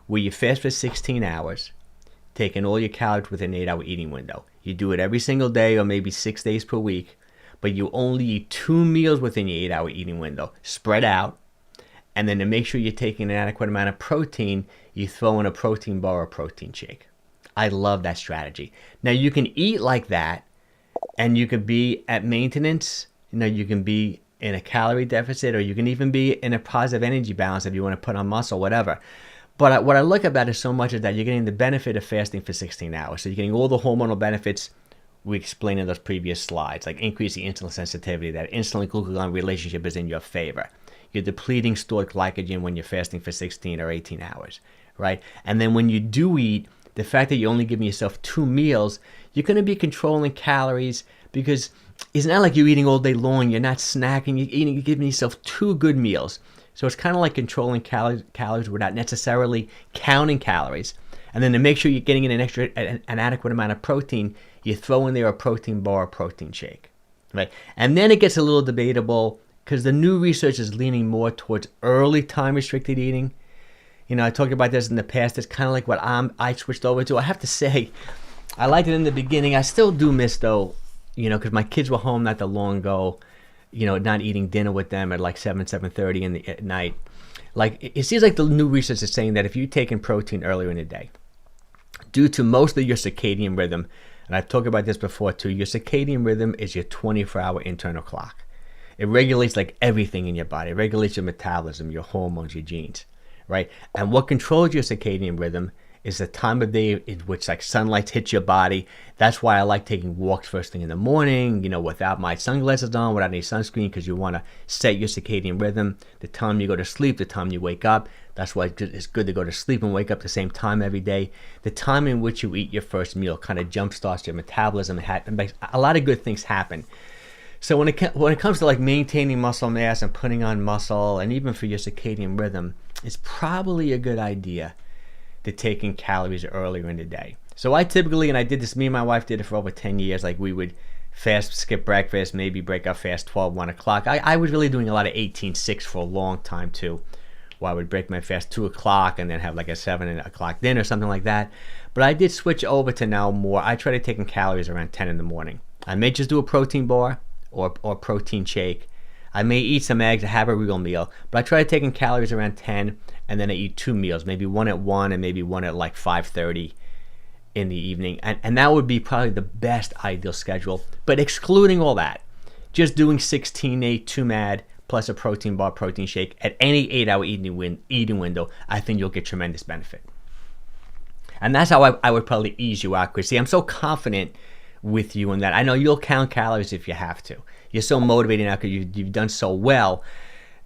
where you fast for 16 hours, taking all your calories within an 8-hour eating window. You do it every single day or maybe 6 days per week, but you only eat 2 meals within your 8-hour eating window, spread out. And then to make sure you're taking an adequate amount of protein, you throw in a protein bar or protein shake. I love that strategy. Now, you can eat like that, and you could be at maintenance. You can be in a calorie deficit, or you can even be in a positive energy balance if you want to put on muscle, whatever. But what I look about it so much is that you're getting the benefit of fasting for 16 hours. So you're getting all the hormonal benefits we explained in those previous slides, like increasing insulin sensitivity, that insulin-glucagon relationship is in your favor. You're depleting stored glycogen when you're fasting for 16 or 18 hours, right? And then when you do eat, the fact that you're only giving yourself 2 meals, you're going to be controlling calories, because it's not like you're eating all day long. You're not snacking. You're giving yourself 2 good meals. So it's kind of like controlling calories without necessarily counting calories. And then to make sure you're getting in an adequate amount of protein, you throw in there a protein bar or protein shake, right? And then it gets a little debatable, because the new research is leaning more towards early time-restricted eating. I talked about this in the past. It's kind of like what I switched over to. I have to say, I liked it in the beginning. I still do miss, though, because my kids were home not that long ago, not eating dinner with them at like 7:30 at night. Like, it seems like the new research is saying that if you're taking protein earlier in the day, due to most of your circadian rhythm, and I've talked about this before too, your circadian rhythm is your 24-hour internal clock. It regulates like everything in your body. It regulates your metabolism, your hormones, your genes, right? And what controls your circadian rhythm is the time of day in which like sunlight hits your body. That's why I like taking walks first thing in the morning, without my sunglasses on, without any sunscreen, because you want to set your circadian rhythm. The time you go to sleep, the time you wake up. That's why it's good to go to sleep and wake up the same time every day. The time in which you eat your first meal kind of jumpstarts your metabolism and makes a lot of good things happen. So when it comes to like maintaining muscle mass and putting on muscle, and even for your circadian rhythm, it's probably a good idea to taking calories earlier in the day. So I typically, and I did this, me and my wife did it for over 10 years, like we would fast, skip breakfast, maybe break our fast 12, 1 o'clock. I was really doing a lot of 18-6 for a long time too, where I would break my fast 2 o'clock and then have like a 7 o'clock dinner, something like that. But I did switch over to now more, I try to take in calories around 10 in the morning. I may just do a protein bar or protein shake. I may eat some eggs, I have a real meal, but I try to take in calories around 10, and then I eat 2 meals, maybe one at 1 and maybe one at like 5:30 in the evening. And that would be probably the best ideal schedule. But excluding all that, just doing 16-8 2MAD plus a protein bar, protein shake at any 8-hour eating window, I think you'll get tremendous benefit. And that's how I would probably ease you out, Chris. See, I'm so confident with you in that. I know you'll count calories if you have to. You're so motivated now because you've done so well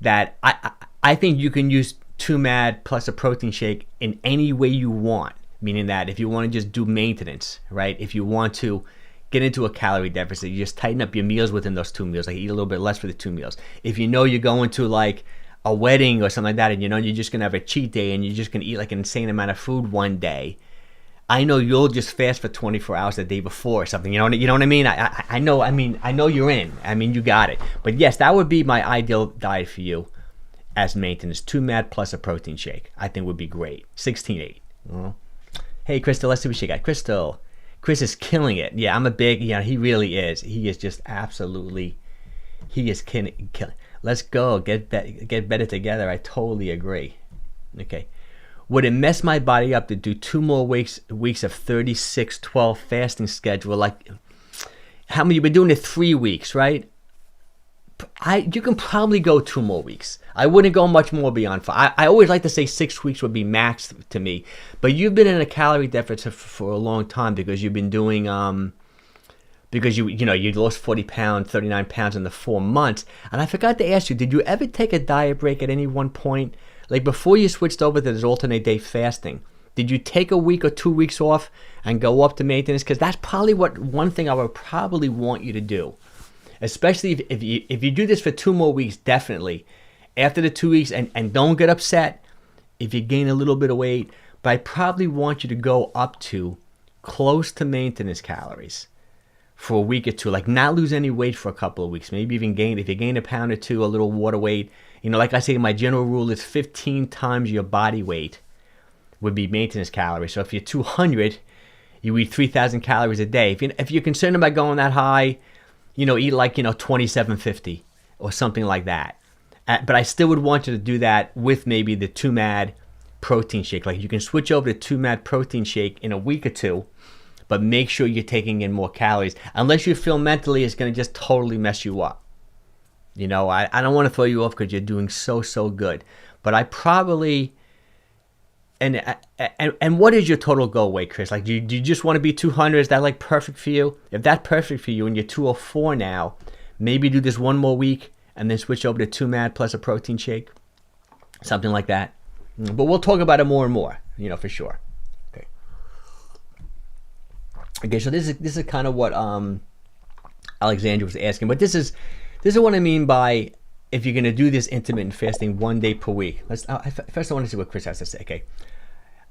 that I think you can use 2MAD plus a protein shake in any way you want. Meaning that if you want to just do maintenance, right? If you want to get into a calorie deficit, you just tighten up your meals within those 2 meals. Like eat a little bit less for the 2 meals. If you know you're going to like a wedding or something like that, and you know you're just gonna have a cheat day and you're just gonna eat like an insane amount of food one day, I know you'll just fast for 24 hours the day before or something. You know what I mean? I know you're in. I mean, you got it. But yes, that would be my ideal diet for you as maintenance. 2MAD plus a protein shake, I think would be great. 16-8. Hey, Crystal, let's see what she got. Crystal, Chris is killing it. Yeah, I'm a big, he really is. He is just absolutely, he is killing. Let's go, get better together. I totally agree. Okay. Would it mess my body up to do 2 more weeks of 36-12 fasting schedule? Like, how many, you've been doing it 3 weeks, right? You can probably go 2 more weeks. I wouldn't go much more beyond 5. I always like to say 6 weeks would be max to me. But you've been in a calorie deficit for a long time because you've been doing because you lost 40 pounds, 39 pounds in the 4 months. And I forgot to ask you, did you ever take a diet break at any one point? Like before you switched over to this alternate day fasting, did you take a week or 2 weeks off and go up to maintenance? Because that's probably one thing I would probably want you to do. Especially if you do this for 2 more weeks, definitely. After the 2 weeks, and don't get upset if you gain a little bit of weight, but I probably want you to go up to close to maintenance calories for a week or two. Like not lose any weight for a couple of weeks. Maybe even if you gain a pound or two, a little water weight. Like I say, my general rule is 15 times your body weight would be maintenance calories. So if you're 200, you eat 3,000 calories a day. If you're concerned about going that high, eat like 2,750 or something like that. But I still would want you to do that with maybe the 2MAD protein shake. Like you can switch over to 2MAD protein shake in a week or two, but make sure you're taking in more calories. Unless you feel mentally it's going to just totally mess you up. I don't want to throw you off because you're doing so good. But I probably... And what is your total goal weight, Chris? Like, do you just want to be 200? Is that like perfect for you? If that's perfect for you and you're 204 now, maybe do this 1 more week and then switch over to 2MAD plus a protein shake, something like that. But we'll talk about it more and more, for sure. Okay. So this is kind of what Alexandra was asking, but this is what I mean by if you're gonna do this intermittent fasting 1 day per week. First I want to see what Chris has to say. Okay.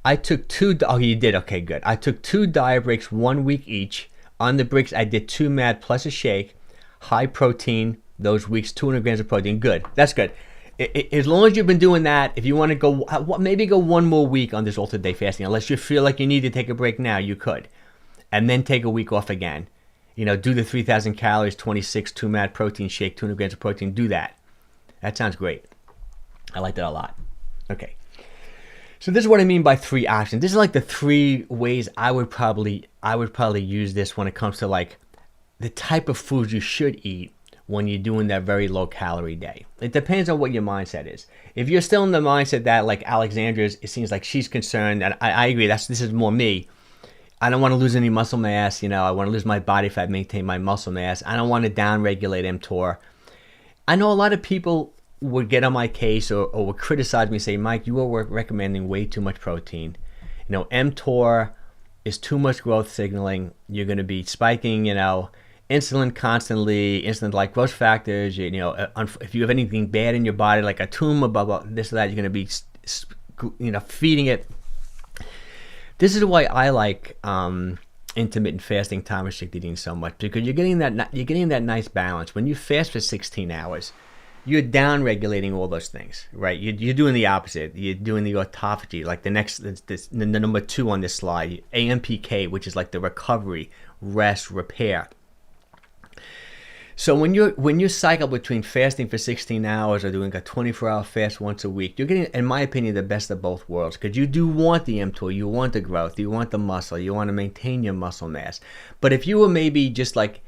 I took 2. Oh, you did. Okay, good. I took 2 diet breaks 1 week each. On the breaks, I did 2MAD plus a shake, high protein. Those weeks, 200 grams of protein. Good. That's good. As long as you've been doing that, if you want to go, maybe go 1 more week on this alternate day fasting. Unless you feel like you need to take a break now, you could, and then take a week off again. Do the 3,000 calories, 26 2MAD protein shake, 200 grams of protein. Do that. That sounds great. I like that a lot. Okay. So this is what I mean by 3 options. This is like the 3 ways I would probably use this when it comes to like the type of foods you should eat when you're doing that very low calorie day. It depends on what your mindset is. If you're still in the mindset that like Alexandra's, it seems like she's concerned, and I agree, this is more me. I don't want to lose any muscle mass, I want to lose my body fat, maintain my muscle mass. I don't want to down-regulate mTOR. I know a lot of people would get on my case or would criticize me, say, Mike, you are recommending way too much protein. mTOR is too much growth signaling. You're going to be spiking, insulin constantly, insulin-like growth factors. If you have anything bad in your body, like a tumor, blah, blah, this or that, you're going to be, feeding it. This is why I like intermittent fasting, time restricted eating so much, because you're getting that nice balance. When you fast for 16 hours, you're down regulating all those things, right? You're doing the opposite. You're doing the autophagy, like the number 2 on this slide, AMPK, which is like the recovery, rest, repair. So when you cycle between fasting for 16 hours or doing a 24-hour fast once a week, you're getting, in my opinion, the best of both worlds, because you do want the mTOR, you want the growth, you want the muscle, you want to maintain your muscle mass. But if you were maybe just like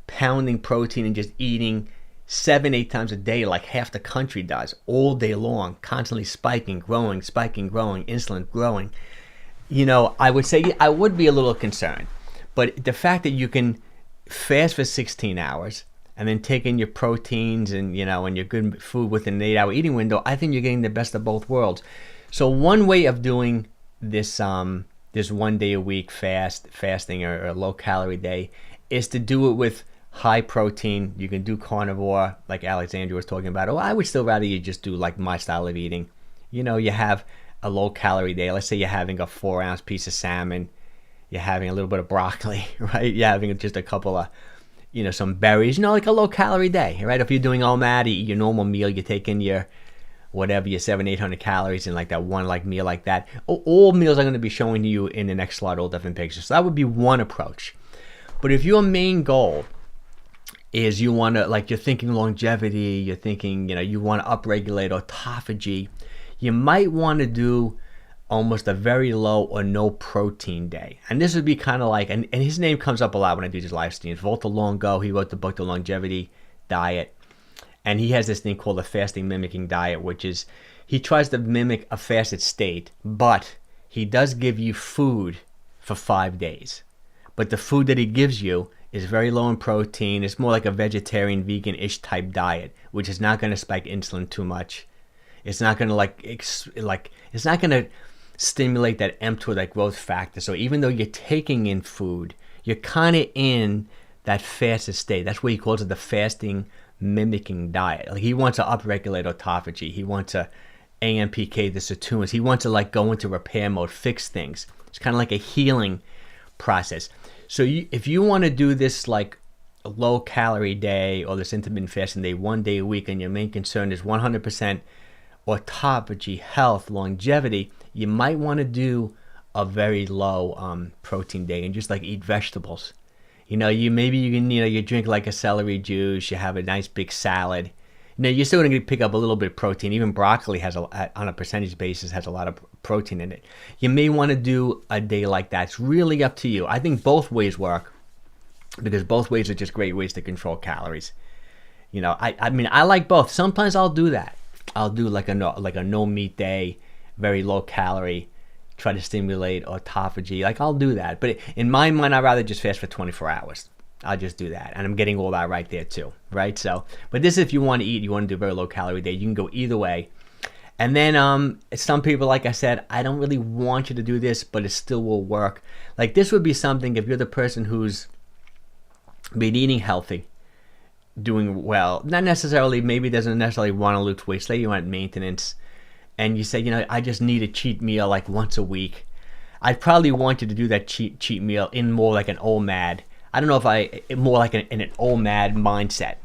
pounding protein and just eating 7-8 times a day like half the country does all day long, constantly spiking, growing, insulin growing, I would say I would be a little concerned. But the fact that you can fast for 16 hours and then take in your proteins and and your good food within an 8-hour eating window, I think you're getting the best of both worlds. So one way of doing this 1 day a week fasting or a low calorie day is to do it with high protein. You can do carnivore like Alexandra was talking about. Or I would still rather you just do like my style of eating. You have a low calorie day. Let's say you're having a 4-ounce piece of salmon. You're having a little bit of broccoli, right? You're having just a couple of, some berries, like a low calorie day, right? If you're doing all that, eat your normal meal, you take in your, whatever, your 700-800 calories in like that one meal like that. All meals I'm going to be showing you in the next slide, all different pictures. So that would be one approach. But if your main goal is you want to, like, you're thinking longevity, you're thinking, you want to upregulate autophagy, you might want to do almost a very low or no protein day. And this would be kind of like, and his name comes up a lot when I do these live streams, Walter Longo. He wrote the book, The Longevity Diet. And he has this thing called the fasting mimicking diet, which is, he tries to mimic a fasted state, but he does give you food for 5 days. But the food that he gives you It's very low in protein. It's more like a vegetarian, vegan-ish type diet, which is not going to spike insulin too much. It's not going to it's not going to stimulate that mTOR, that growth factor. So even though you're taking in food, you're kind of in that fasted state. That's what he calls it, the fasting mimicking diet. Like he wants to upregulate autophagy. He wants to AMPK the sirtuins. He wants to like go into repair mode, fix things. It's kind of like a healing process. So if you want to do this like a low calorie day or this intermittent fasting day 1 day a week, and your main concern is 100% autophagy, health, longevity, you might want to do a very low protein day and just like eat vegetables. You drink like a celery juice, you have a nice big salad. You're still going to pick up a little bit of protein. Even broccoli has on a percentage basis has a lot of protein in it. You may want to do a day like that. It's really up to you. I think both ways work because both ways are just great ways to control calories. I like both. Sometimes I'll do that. I'll do like a no meat day, very low calorie, try to stimulate autophagy. Like I'll do that. But in my mind, I'd rather just fast for 24 hours. I'll just do that. And I'm getting all that right there too, right? So, but this, if you want to eat, you want to do a very low calorie day, you can go either way. And then some people, like I said, I don't really want you to do this, but it still will work. Like this would be something if you're the person who's been eating healthy, doing well, not necessarily, maybe doesn't necessarily want to lose weight, say you want maintenance, and you say, I just need a cheat meal like once a week. I'd probably want you to do that cheat meal in more like an OMAD. I don't know if more like in an OMAD mindset,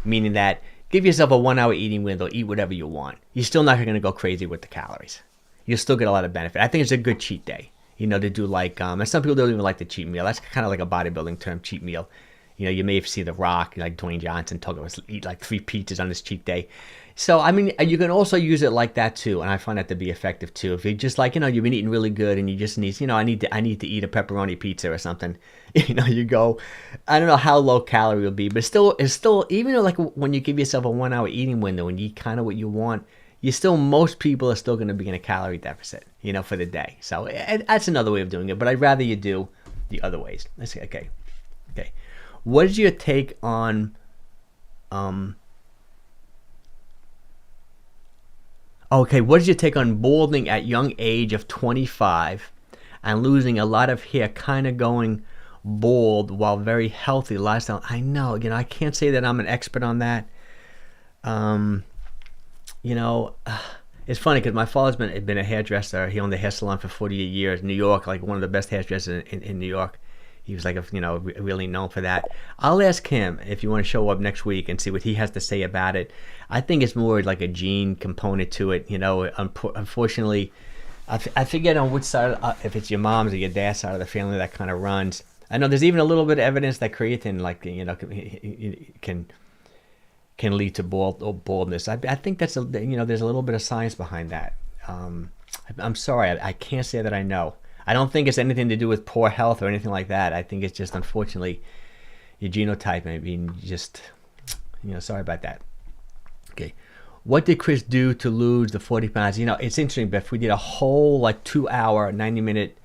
meaning that give yourself a 1 hour eating window, eat whatever you want. You're still not going to go crazy with the calories. You'll still get a lot of benefit. I think it's a good cheat day, to do like, and some people don't even like the cheat meal. That's kind of like a bodybuilding term, cheat meal. You may see The Rock, like Dwayne Johnson, talk about eat like 3 pizzas on his cheat day. So, you can also use it like that too, and I find that to be effective too. If you're just like, you've been eating really good and you just need, I need to eat a pepperoni pizza or something. You go, I don't know how low calorie it'll be, but it's still, even though like when you give yourself a 1 hour eating window and you eat kind of what you want, most people are still going to be in a calorie deficit, for the day. So that's another way of doing it, but I'd rather you do the other ways. Let's see, okay. What is your take on, what is your take on balding at young age of 25 and losing a lot of hair, kind of going bald while very healthy lifestyle? I know, I can't say that I'm an expert on that. It's funny because my father's been a hairdresser. He owned a hair salon for 48 years, New York, like one of the best hairdressers in New York. He was like, really known for that. I'll ask him if you want to show up next week and see what he has to say about it. I think it's more like a gene component to it. Unfortunately, I forget on which side, if it's your mom's or your dad's side of the family that kind of runs. I know there's even a little bit of evidence that creatine, can lead to baldness. I think that's there's a little bit of science behind that. I'm sorry, I can't say that I know. I don't think it's anything to do with poor health or anything like that. I think it's just, unfortunately, your genotype. Sorry about that. Okay. What did Chris do to lose the 40 pounds? It's interesting, Beth. We did a whole 2 hour, 90 minute,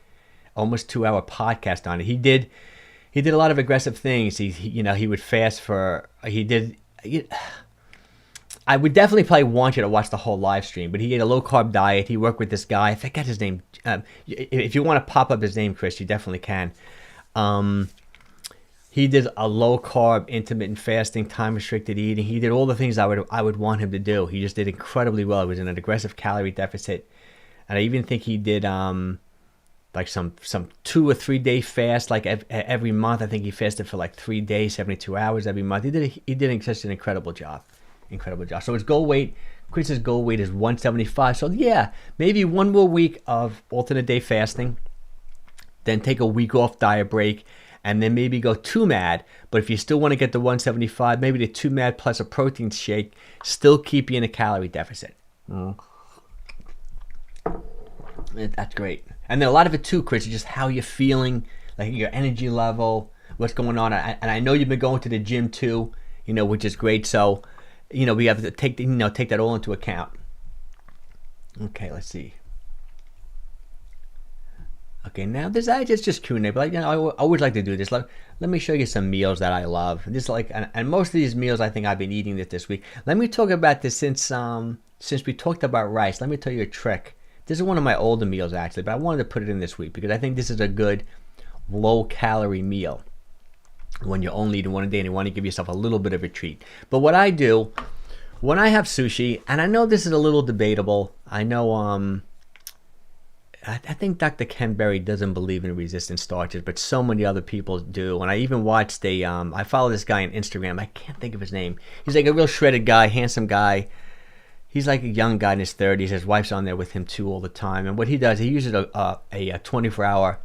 almost 2 hour podcast on it. He did a lot of aggressive things. He would fast for, I would definitely probably want you to watch the whole live stream, but he ate a low carb diet. He worked with this guy. I forget his name. If you want to pop up his name, Chris, you definitely can. He did a low carb, intermittent fasting, time restricted eating. He did all the things I would want him to do. He just did incredibly well. He was in an aggressive calorie deficit, and I even think he did like some 2 or 3 day fast, like every month. I think he fasted for like 3 days, 72 hours every month. He did such an incredible job. So his goal weight, Chris's goal weight is 175. So yeah, maybe 1 more week of alternate day fasting, then take a week off, diet break, and then maybe go 2 MAD. But if you still want to get the 175, maybe the 2 MAD plus a protein shake still keep you in a calorie deficit. That's great. And then a lot of it too, Chris, is just how you're feeling, like your energy level, what's going on. And I know you've been going to the gym too, which is great. So, we have to take that all into account. Okay, let's see. Okay, now this I just Q&A, but like, I always like to do this. Let me show you some meals that I love. This like, and most of these meals I think I've been eating this week. Let me talk about this since we talked about rice. Let me tell you a trick. This is one of my older meals actually, but I wanted to put it in this week because I think this is a good low-calorie meal when you're only eating one a day and you want to give yourself a little bit of a treat. But what I do when I have sushi, and I know this is a little debatable. I know I think Dr. Ken Berry doesn't believe in resistant starches, but so many other people do. And I even watched I follow this guy on Instagram. I can't think of his name. He's like a real shredded guy, handsome guy. He's like a young guy in his 30s. His wife's on there with him too all the time. And what he does, he uses a 24-hour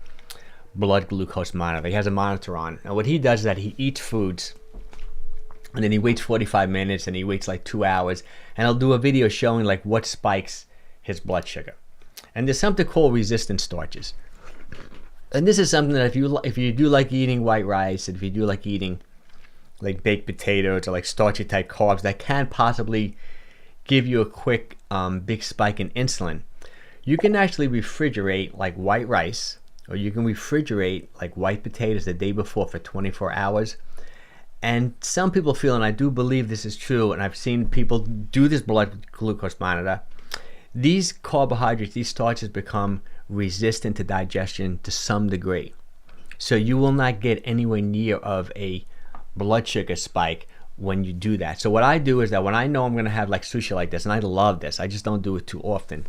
blood glucose monitor. He has a monitor on. And what he does is that he eats foods, and then he waits 45 minutes, and he waits like 2 hours, and he'll do a video showing like what spikes his blood sugar. And there's something called resistant starches. And this is something that if you do like eating white rice, and if you do like eating like baked potatoes or like starchy type carbs, that can possibly give you a quick big spike in insulin. You can actually refrigerate like white rice, or you can refrigerate like white potatoes the day before for 24 hours. And some people feel, and I do believe this is true, and I've seen people do this blood glucose monitor, these carbohydrates, these starches become resistant to digestion to some degree. So you will not get anywhere near of a blood sugar spike when you do that. So what I do is that when I know I'm going to have like sushi like this, and I love this, I just don't do it too often.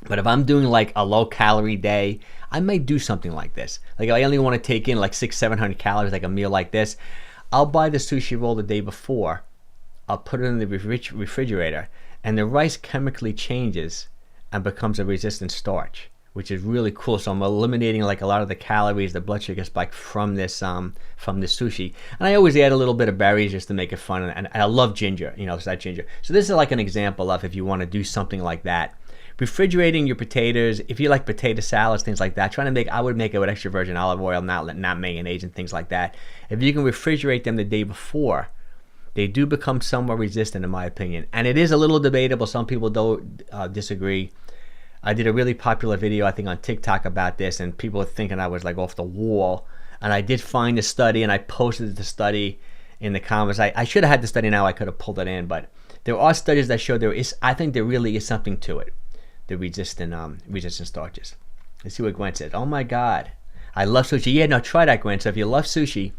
But if I'm doing like a low calorie day, I might do something like this. Like I only want to take in like 600-700 calories, like a meal like this. I'll buy the sushi roll the day before. I'll put it in the refrigerator, and the rice chemically changes and becomes a resistant starch, which is really cool. So I'm eliminating like a lot of the calories, the blood sugar spike from this sushi. And I always add a little bit of berries just to make it fun. And I love ginger, it's that ginger. So this is like an example of if you want to do something like that. Refrigerating your potatoes, if you like potato salads, things like that, I would make it with extra virgin olive oil, not mayonnaise and things like that. If you can refrigerate them the day before, they do become somewhat resistant in my opinion. And it is a little debatable. Some people don't disagree. I did a really popular video, I think, on TikTok about this, and people were thinking I was like off the wall. And I did find a study, and I posted the study in the comments. I should have had the study now. I could have pulled it in, but there are studies that show I think there really is something to it. The resistant starches. Let's see what Gwen said. Oh my God, I love sushi. Yeah, no, try that, Gwen. So if you love sushi,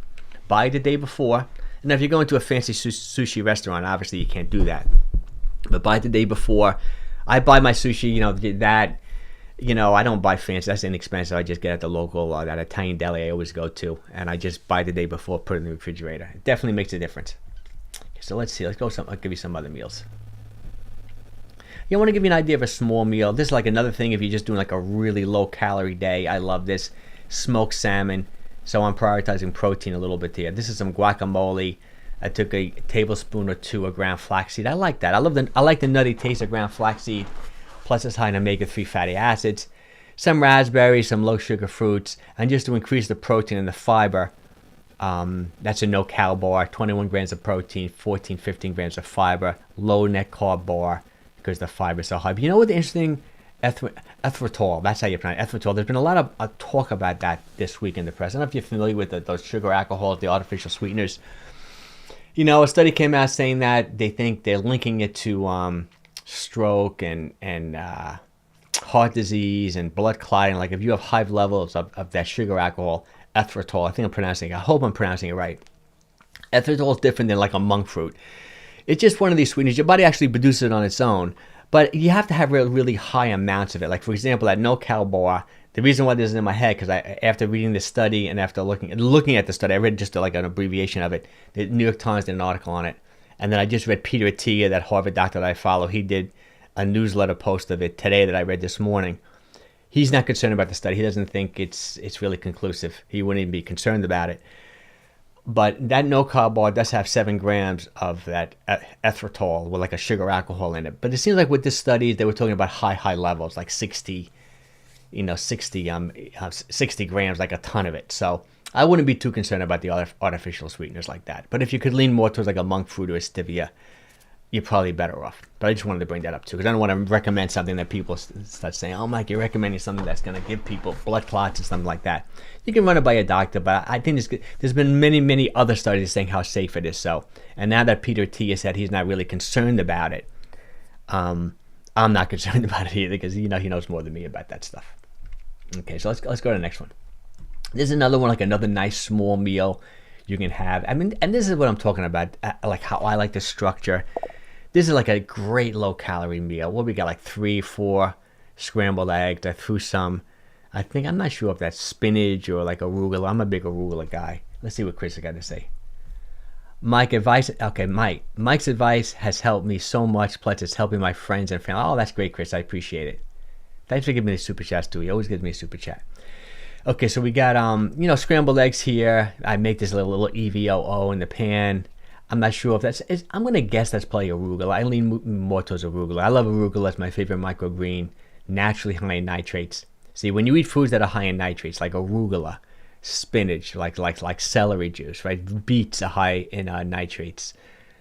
buy it the day before. And if you're going to a fancy sushi restaurant, obviously you can't do that. But buy it the day before. I buy my sushi, I don't buy fancy. That's inexpensive. I just get at the local, that Italian deli I always go to. And I just buy the day before, put it in the refrigerator. It definitely makes a difference. So let's see. I'll give you some other meals. I want to give you an idea of a small meal. This is like another thing if you're just doing like a really low calorie day. I love this. Smoked salmon. So I'm prioritizing protein a little bit here. This is some guacamole. I took a tablespoon or two of ground flaxseed. I like that. I like the nutty taste of ground flaxseed. Plus it's high in omega-3 fatty acids. Some raspberries, some low sugar fruits. And just to increase the protein and the fiber, that's a no-cal bar. 21 grams of protein, 15 grams of fiber. Low net carb bar, because the fiber is so high. But you know what the interesting erythritol, that's how you pronounce it, erythritol. There's been a lot of talk about that this week in the press. I don't know if you're familiar with those sugar alcohols, the artificial sweeteners. A study came out saying that they think they're linking it to stroke and heart disease and blood clotting. Like if you have high levels of that sugar alcohol, erythritol, I hope I'm pronouncing it right. Erythritol is different than like a monk fruit. It's just one of these sweeteners. Your body actually produces it on its own, but you have to have really high amounts of it. Like, for example, that no-cal bar, the reason why this is in my head, because after reading this study and after looking at the study, I read just like an abbreviation of it. The New York Times did an article on it. And then I just read Peter Attia, that Harvard doctor that I follow. He did a newsletter post of it today that I read this morning. He's not concerned about the study. He doesn't think it's really conclusive. He wouldn't even be concerned about it. But that no-carb bar does have 7 grams of that erythritol with like a sugar alcohol in it. But it seems like with this study, they were talking about high levels, like 60 grams, like a ton of it. So I wouldn't be too concerned about the artificial sweeteners like that. But if you could lean more towards like a monk fruit or a stevia, you're probably better off. But I just wanted to bring that up too, because I don't want to recommend something that people start saying, oh, Mike, you're recommending something that's going to give people blood clots and something like that. You can run it by a doctor, but I think there's been many other studies saying how safe it is. So, and now that Peter T has said he's not really concerned about it, I'm not concerned about it either, because he knows more than me about that stuff. Okay, so let's go to the next one. There's another one, like another nice small meal you can have. I mean, and this is what I'm talking about, like how I like the structure. This is like a great low-calorie meal. What we got, like 3-4 scrambled eggs. I threw some, I'm not sure if that's spinach or like arugula. I'm a big arugula guy. Let's see what Chris has got to say. Mike's advice has helped me so much, plus it's helping my friends and family. Oh, that's great, Chris. I appreciate it. Thanks for giving me the super chats, too. He always gives me a super chat. Okay, so we got, scrambled eggs here. I make this little EVOO in the pan. I'm not sure if I'm going to guess that's probably arugula. I lean more towards arugula. I love arugula. It's my favorite microgreen, naturally high in nitrates. See, when you eat foods that are high in nitrates, like arugula, spinach, like celery juice, right? Beets are high in nitrates.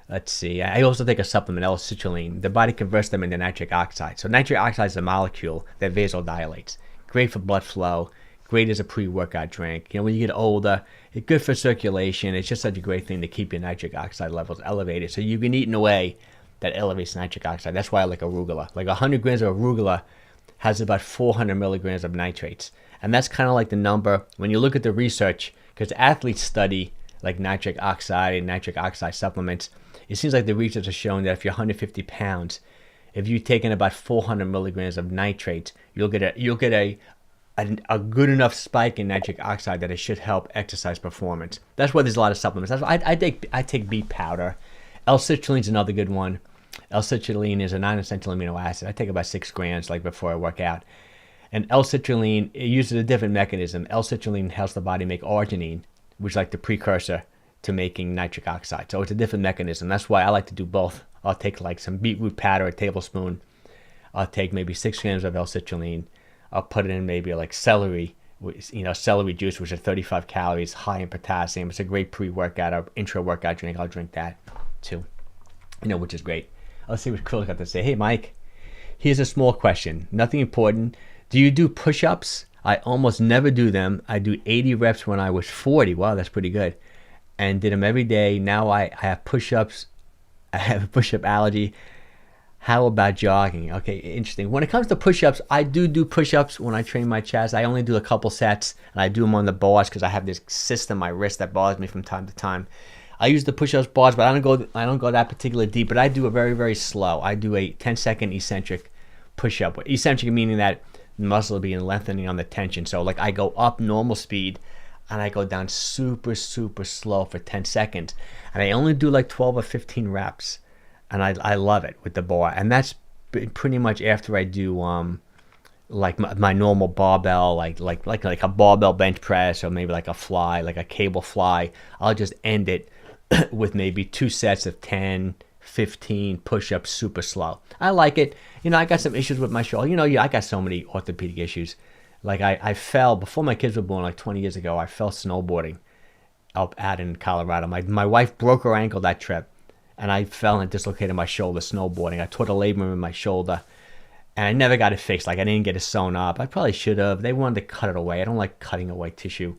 Let's see. I also take a supplement, L-citrulline. The body converts them into nitric oxide. So nitric oxide is a molecule that vasodilates. Great for blood flow. Great as a pre-workout drink. When you get older, it's good for circulation. It's just such a great thing to keep your nitric oxide levels elevated. So you can eat in a way that elevates nitric oxide. That's why I like arugula. Like 100 grams of arugula has about 400 milligrams of nitrates. And that's kind of like the number, when you look at the research, because athletes study like nitric oxide and nitric oxide supplements, it seems like the research has shown that if you're 150 pounds, if you've taken about 400 milligrams of nitrates, you'll get a good enough spike in nitric oxide that it should help exercise performance. That's why there's a lot of supplements. That's why I take beet powder. L-citrulline is another good one. L-citrulline is a non-essential amino acid. I take about 6 grams before I work out. And L-citrulline, it uses a different mechanism. L-citrulline helps the body make arginine, which is like the precursor to making nitric oxide. So it's a different mechanism. That's why I like to do both. I'll take like some beetroot powder, a tablespoon. I'll take maybe 6 grams of L-citrulline. I'll put it in maybe like celery, celery juice, which is 35 calories, high in potassium. It's a great pre-workout or intra-workout drink. I'll drink that too, which is great. Let's see what Krill's got to say. Hey, Mike, here's a small question. Nothing important. Do you do push-ups? I almost never do them. I do 80 reps when I was 40. Wow, that's pretty good. And did them every day. Now I have push-ups. I have a push-up allergy. How about jogging? Okay, interesting. When it comes to push-ups, I do push-ups when I train my chest. I only do a couple sets, and I do them on the bars because I have this cyst in my wrist that bothers me from time to time. I use the push-ups bars, but I don't go that particularly deep. But I do it very, very slow. I do a 10-second eccentric push-up. Eccentric meaning that the muscle will be lengthening on the tension. So like I go up normal speed, and I go down super, super slow for 10 seconds. And I only do like 12 or 15 reps. And I love it with the bar. And that's pretty much after I do like my normal barbell, like a barbell bench press, or maybe like a fly, like a cable fly. I'll just end it with maybe 2 sets of 10, 15 push-ups super slow. I like it. I got some issues with my shoulder. I got so many orthopedic issues. Like I fell, before my kids were born, like 20 years ago, I fell snowboarding up out in Colorado. My wife broke her ankle that trip. And I fell and dislocated my shoulder snowboarding. I tore the labrum in my shoulder. And I never got it fixed. Like, I didn't get it sewn up. I probably should have. They wanted to cut it away. I don't like cutting away tissue.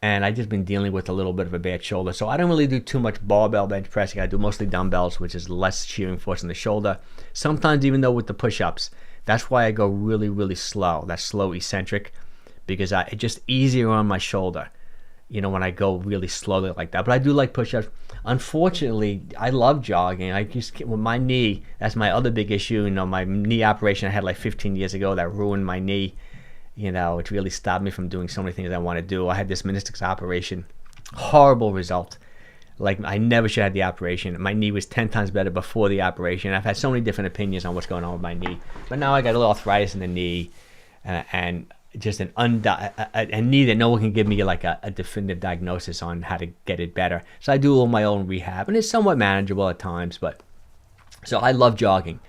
And I just been dealing with a little bit of a bad shoulder. So I don't really do too much barbell bench pressing. I do mostly dumbbells, which is less shearing force in the shoulder. Sometimes even though with the push-ups. That's why I go really, really slow. That's slow eccentric. Because it's just easier on my shoulder. When I go really slowly like that. But I do like push-ups. Unfortunately, I love jogging. With my knee, that's my other big issue. My knee operation I had like 15 years ago that ruined my knee. It really stopped me from doing so many things I want to do. I had this meniscus operation. Horrible result. Like, I never should have had the operation. My knee was 10 times better before the operation. I've had so many different opinions on what's going on with my knee. But now I got a little arthritis in the knee. And just a knee that no one can give me like a definitive diagnosis on how to get it better. So I do all my own rehab, and it's somewhat manageable at times. But so I love jogging.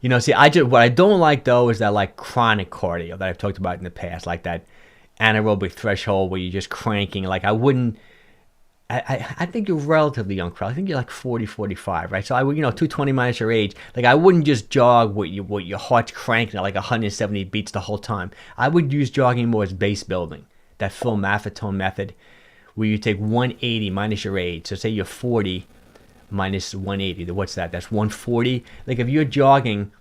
What I don't like though is that like chronic cardio that I've talked about in the past, like that anaerobic threshold where you're just cranking. Like I wouldn't I think you're relatively young, Chris. I think you're like 40, 45, right? So I would, 220 minus your age. Like I wouldn't just jog with your heart's cranking at like 170 beats the whole time. I would use jogging more as base building. That Phil Maffetone method, where you take 180 minus your age. So say you're 40 minus 180. What's that? That's 140. Like if you're jogging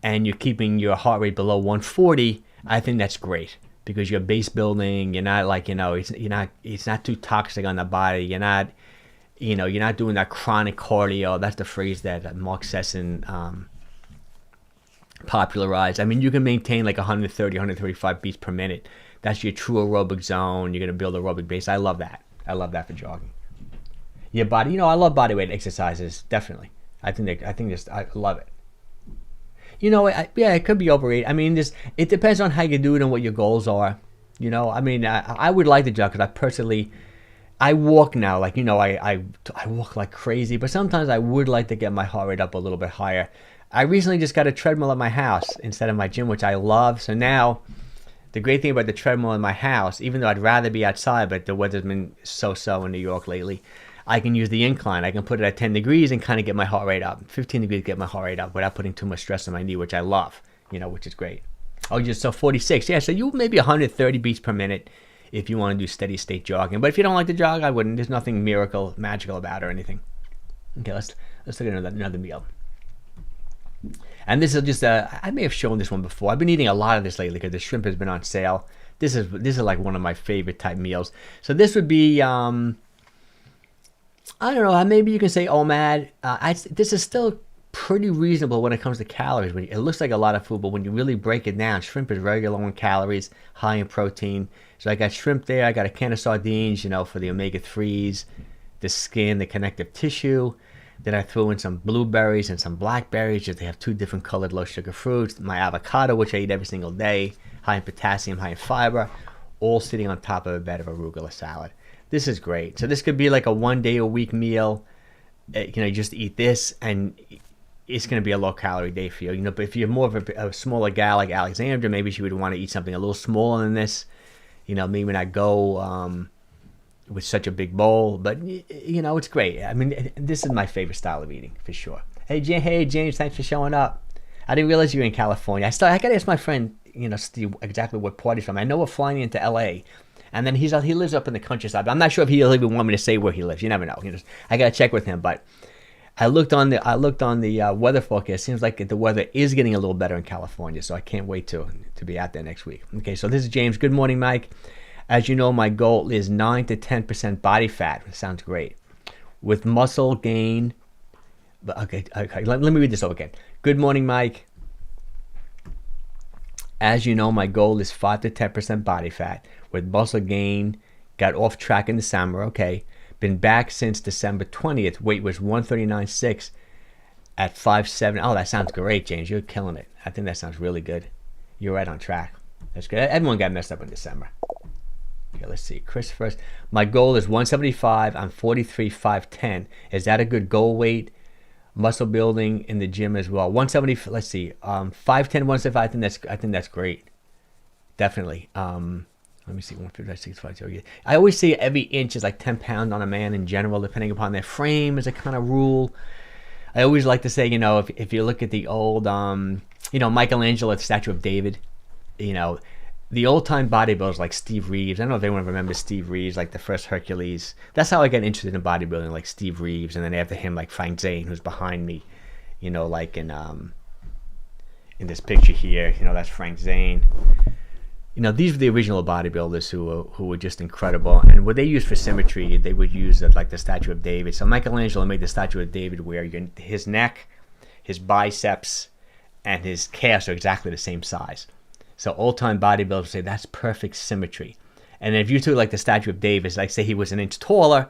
and you're keeping your heart rate below 140, I think that's great. Because you're base building, you're not like, it's not too toxic on the body. You're not doing that chronic cardio. That's the phrase that Mark Sesson popularized. I mean, you can maintain like 130, 135 beats per minute. That's your true aerobic zone. You're going to build aerobic base. I love that. I love that for jogging. Your body, I love body weight exercises, definitely. I love it. It could be overrated. I mean, it depends on how you do it and what your goals are. I mean, I would like to jog because I walk now. Like, I walk like crazy, but sometimes I would like to get my heart rate up a little bit higher. I recently just got a treadmill at my house instead of my gym, which I love. So now, the great thing about the treadmill in my house, even though I'd rather be outside, but the weather's been so-so in New York lately, I can use the incline. I can put it at 10 degrees and kind of get my heart rate up. 15 degrees to get my heart rate up without putting too much stress on my knee, which I love, which is great. Oh, so 46. Yeah, so you maybe 130 beats per minute if you want to do steady state jogging. But if you don't like to jog, I wouldn't. There's nothing magical about it or anything. Okay, let's look at another meal. And this is just I may have shown this one before. I've been eating a lot of this lately because the shrimp has been on sale. This is like one of my favorite type meals. So this would be I don't know, maybe you can say OMAD. This is still pretty reasonable when it comes to calories. It looks like a lot of food, but when you really break it down, shrimp is very low in calories, high in protein. So I got shrimp there. I got a can of sardines, for the omega-3s, the skin, the connective tissue. Then I threw in some blueberries and some blackberries. Just they have two different colored low sugar fruits. My avocado, which I eat every single day, high in potassium, high in fiber, all sitting on top of a bed of arugula salad. This is great. So this could be like a 1 day a week meal. You just eat this and it's going to be a low calorie day for you. But if you're more of a smaller gal like Alexandra, maybe she would want to eat something a little smaller than this. Maybe not go with such a big bowl, but it's great. I mean, this is my favorite style of eating for sure. Hey James, thanks for showing up. I didn't realize you were in California. I got to ask my friend, Steve, exactly what part he's from. I know we're flying into LA, and then he lives up in the countryside. But I'm not sure if he'll even want me to say where he lives. You never know. I got to check with him. But I looked on the weather forecast. Seems like the weather is getting a little better in California, so I can't wait to be out there next week. Okay, so this is James. Good morning, Mike. As you know, my goal is 9 to 10% body fat. It sounds great. With muscle gain. Okay. Let me read this over again. Good morning, Mike. As you know, my goal is 5 to 10% body fat. With muscle gain, got off track in the summer. Okay. Been back since December 20th. Weight was 139.6 at 5'7". Oh, that sounds great, James. You're killing it. I think that sounds really good. You're right on track. That's good. Everyone got messed up in December. Okay, let's see. Chris first. My goal is 175. I'm 43, 5'10". Is that a good goal weight? Muscle building in the gym as well. 170. Let's see. 5'10", 175. I think that's great. Definitely. Let me see. 155. I always say every inch is like 10 pounds on a man in general, depending upon their frame, is a kind of rule. I always like to say, if you look at the old, Michelangelo at the Statue of David, the old-time bodybuilders like Steve Reeves. I don't know if anyone remembers Steve Reeves, like the first Hercules. That's how I got interested in bodybuilding, like Steve Reeves, and then after him, like Frank Zane, who's behind me, like in this picture here. That's Frank Zane. These were the original bodybuilders who were just incredible. And what they used for symmetry, they would use like the Statue of David. So Michelangelo made the Statue of David where his neck, his biceps, and his calves are exactly the same size. So old-time bodybuilders say that's perfect symmetry. And if you took like the Statue of David, like say he was an inch taller,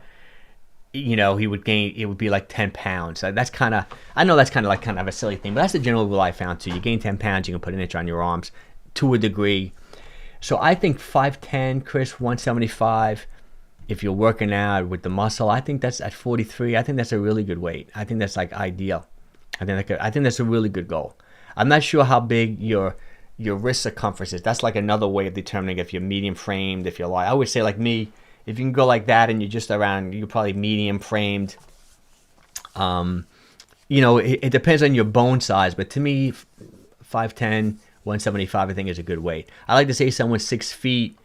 he would gain, it would be like 10 pounds. So that's kind of, I know that's kind of a silly thing, but that's the general rule I found too. You gain 10 pounds, you can put an inch on your arms to a degree. So I think 5'10", Chris, 175, if you're working out with the muscle, I think that's at 43. I think that's a really good weight. I think that's like ideal. I think that's a really good goal. I'm not sure how big your wrist circumference is. That's like another way of determining if you're medium framed, if you're light. I always say like me, If you can go like that and you're just around, you're probably medium framed. It depends on your bone size, but to me, 5'10", 175, I think is a good weight. I like to say someone 6 feet,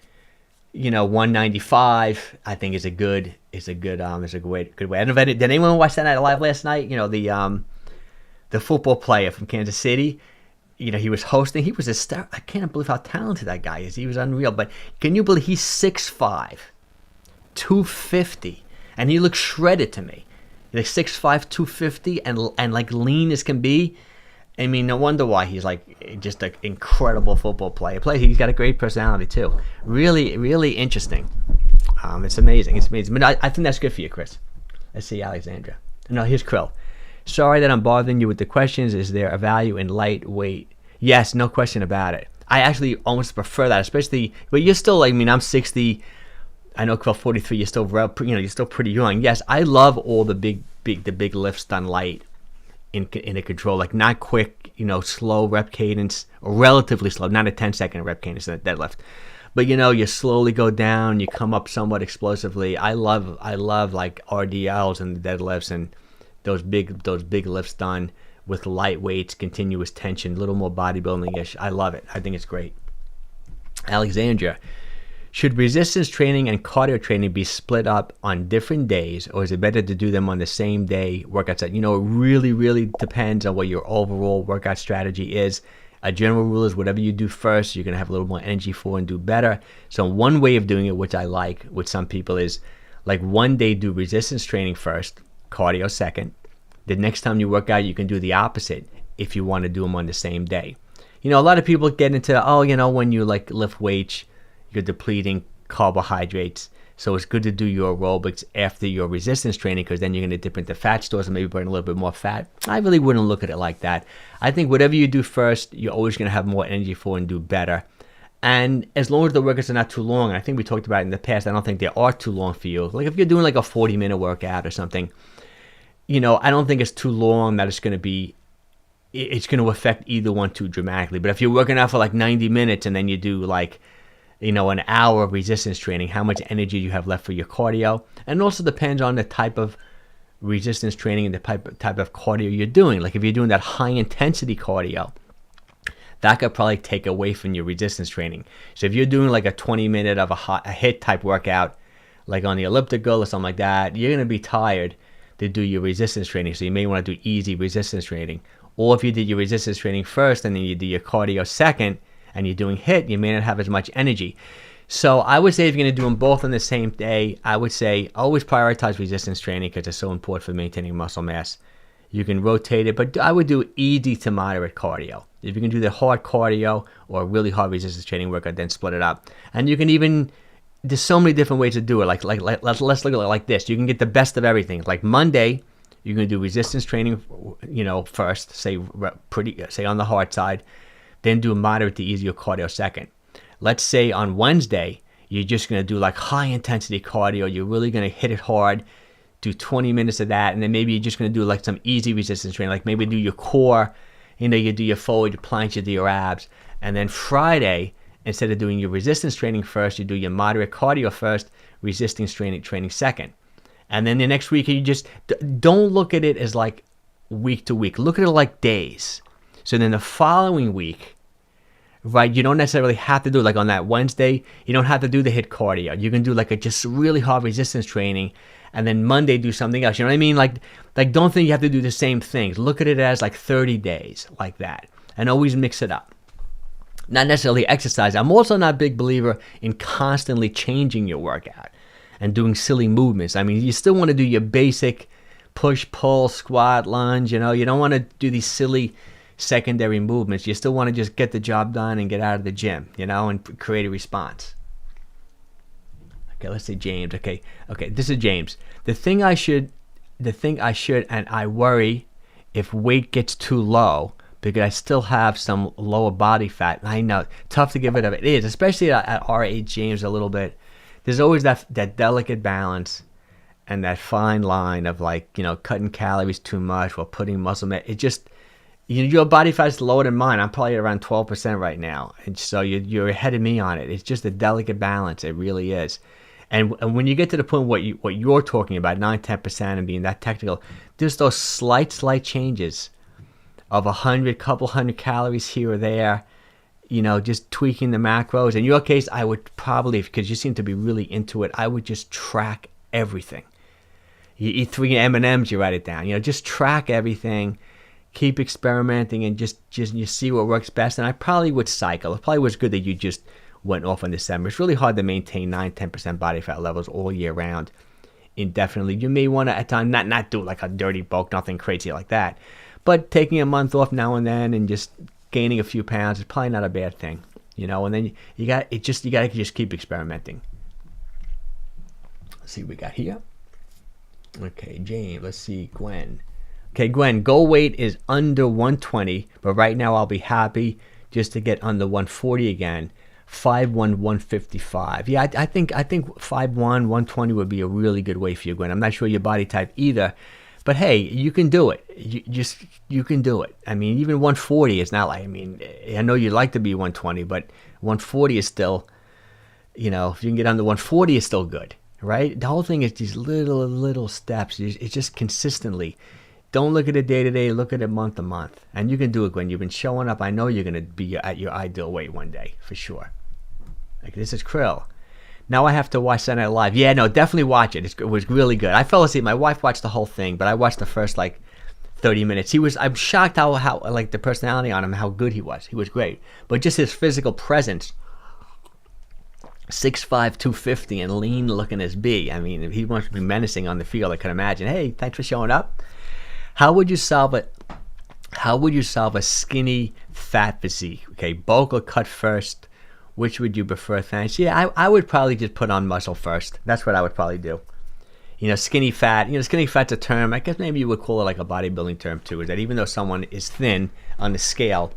195, I think is a good weight. Good weight. I don't know did anyone watch that night live last night? The football player from Kansas City. He was hosting. He was a star. I can't believe how talented that guy is. He was unreal. But can you believe he's 6'5", 250, and he looks shredded to me. Like 6'5", 250, and like lean as can be. I mean, no wonder why he's like just an incredible football player. He's got a great personality too. Really, really interesting. It's amazing. But I think that's good for you, Chris. Let's see, Alexandra. No, here's Krill. Sorry that I'm bothering you with the questions. Is there a value in lightweight? Yes, no question about it. I actually almost prefer that, especially. But you're still, I'm 60. I know, Krill, 43. You're still, you're still pretty young. Yes, I love all the big lifts done light. In a control, like not quick, slow rep cadence, or relatively slow, not a 10-second rep cadence in a deadlift. But you slowly go down, you come up somewhat explosively. I love like RDLs and the deadlifts and those big lifts done with light weights, continuous tension, a little more bodybuilding-ish. I love it. I think it's great. Alexandra, should resistance training and cardio training be split up on different days, or is it better to do them on the same day workout set? It really, really depends on what your overall workout strategy is. A general rule is whatever you do first, you're going to have a little more energy for and do better. So one way of doing it, which I like with some people, is like one day do resistance training first, cardio second. The next time you work out, you can do the opposite if you want to do them on the same day. A lot of people get into, when you like lift weights, you're depleting carbohydrates, so it's good to do your aerobics after your resistance training, because then you're going to dip into fat stores and maybe burn a little bit more fat. I really wouldn't look at it like that. I think whatever you do first, you're always going to have more energy for and do better. And as long as the workouts are not too long, and I think we talked about it in the past, I don't think they are too long for you. Like if you're doing like a 40-minute workout or something, I don't think it's too long that it's going to affect either one too dramatically. But if you're working out for like 90 minutes and then you do like an hour of resistance training, how much energy you have left for your cardio. And it also depends on the type of resistance training and the type of cardio you're doing. Like if you're doing that high intensity cardio, that could probably take away from your resistance training. So if you're doing like a 20-minute of a HIIT type workout, like on the elliptical or something like that, you're going to be tired to do your resistance training. So you may want to do easy resistance training. Or if you did your resistance training first and then you do your cardio second, and you're doing HIIT, you may not have as much energy. So I would say if you're going to do them both on the same day, I would say always prioritize resistance training because it's so important for maintaining muscle mass. You can rotate it, but I would do easy to moderate cardio. If you can do the hard cardio or really hard resistance training workout, then split it up. And you can even, there's so many different ways to do it. Like let's look at it like this. You can get the best of everything. Like Monday, you're going to do resistance training, first, say on the hard side. Then do a moderate to easier cardio second. Let's say on Wednesday, you're just going to do like high intensity cardio. You're really going to hit it hard, do 20 minutes of that. And then maybe you're just going to do like some easy resistance training, like maybe do your core, you do your forward, your planks, you do your abs. And then Friday, instead of doing your resistance training first, you do your moderate cardio first, resistance training second. And then the next week, you just don't look at it as like week to week. Look at it like days. So then the following week, right, you don't necessarily have to do, like on that Wednesday, you don't have to do the HIIT cardio. You can do like a just really hard resistance training, and then Monday do something else. You know what I mean? Like don't think you have to do the same things. Look at it as like 30 days like that, and always mix it up. Not necessarily exercise. I'm also not a big believer in constantly changing your workout and doing silly movements. I mean, you still want to do your basic push, pull, squat, lunge. You don't want to do these silly secondary movements. You still want to just get the job done and get out of the gym, and create a response. Okay, let's say James. Okay, this is James. The thing I should, and I worry if weight gets too low because I still have some lower body fat. I know, tough to get rid of. It is, especially at our age, James, a little bit. There's always that delicate balance and that fine line of cutting calories too much while putting muscle mass. It just, your body fat is lower than mine. I'm probably around 12% right now. And so you're ahead of me on it. It's just a delicate balance. It really is. And when you get to the point what you're talking about, 9-10% and being that technical, there's those slight changes of 100, couple hundred calories here or there, just tweaking the macros. In your case, I would probably, because you seem to be really into it, I would just track everything. You eat 3 M&Ms, you write it down. Just track everything, keep experimenting, and just you see what works best. And I probably would cycle. It probably was good that you just went off in December. It's really hard to maintain 9-10% body fat levels all year round indefinitely. You may want to at times not do like a dirty bulk, nothing crazy like that, but taking a month off now and then and just gaining a few pounds is probably not a bad thing, And then you got to just keep experimenting. Let's see what we got here. Okay, James. Let's see, Gwen. Okay, Gwen. Goal weight is under 120, but right now I'll be happy just to get under 140 again. 5'1", 155. Yeah, I think 5'1", 120 would be a really good weight for you, Gwen. I'm not sure your body type either, but hey, you can do it. You can do it. I mean, even 140 is not like, I know you'd like to be 120, but 140 is still, if you can get under 140, it's still good, right? The whole thing is these little steps. It's just consistently. Don't look at it day to day. Look at it month to month. And you can do it, Gwen. You've been showing up. I know you're going to be at your ideal weight one day, for sure. Like, this is Krill. Now I have to watch Saturday Night Live. Yeah, no, definitely watch it. It was really good. I fell asleep. My wife watched the whole thing, but I watched the first, 30 minutes. I'm shocked how the personality on him, how good he was. He was great. But just his physical presence, 6'5", 250, and lean looking as B. He wants to be menacing on the field. I can imagine. Hey, thanks for showing up. How would you solve a skinny fat physique? Okay, bulk or cut first? Which would you prefer? Thanks. Yeah, I would probably just put on muscle first. That's what I would probably do. Skinny fat. Skinny fat's a term. I guess maybe you would call it like a bodybuilding term too. Is that even though someone is thin on the scale,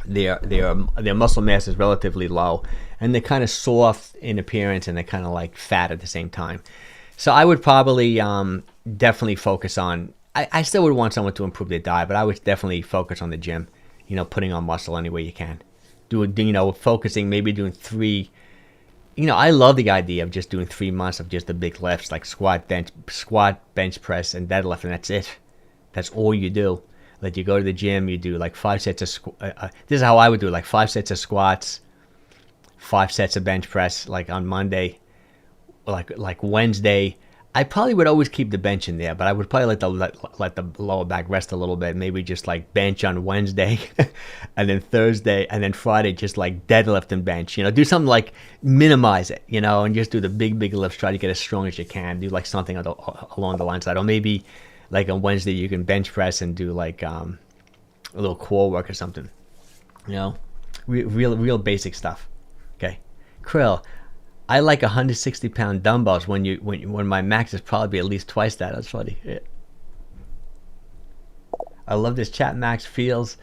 their muscle mass is relatively low, and they're kind of soft in appearance, and they're kind of like fat at the same time. So I would probably definitely focus on. I still would want someone to improve their diet, but I would definitely focus on the gym. Putting on muscle any way you can. Focusing, maybe doing 3. I love the idea of just doing 3 months of just the big lifts, like squat, bench press, and deadlift, and that's it. That's all you do. Like, you go to the gym, you do like 5 sets of this is how I would do it, like 5 sets of squats, 5 sets of bench press, like on Monday, like Wednesday. I probably would always keep the bench in there, but I would probably let the lower back rest a little bit. Maybe just like bench on Wednesday, and then Thursday, and then Friday just like deadlift and bench. Do something like minimize it, and just do the big lifts. Try to get as strong as you can. Do like something along the lines of that, or maybe like on Wednesday you can bench press and do like a little core work or something. Real basic stuff. Okay, Krill. I like 160-pound dumbbells when my max is probably at least twice that. That's funny. Yeah. I love this chat. Max feels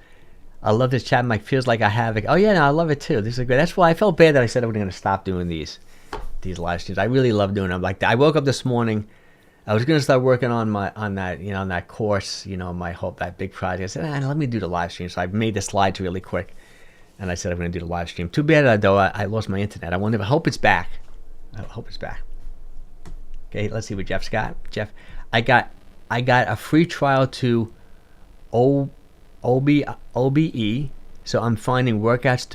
like I have it. Oh yeah, no, I love it too. This is great. That's why I felt bad that I said I was going to stop doing these live streams. I really love doing them. Like, I woke up this morning. I was going to start working on that course. That big project. I said, let me do the live stream. So I made the slides really quick. And I said I'm going to do the live stream. Too bad, though, I lost my internet. I hope it's back. Okay, let's see what Jeff's got. Jeff, I got a free trial to OBE, so I'm finding workouts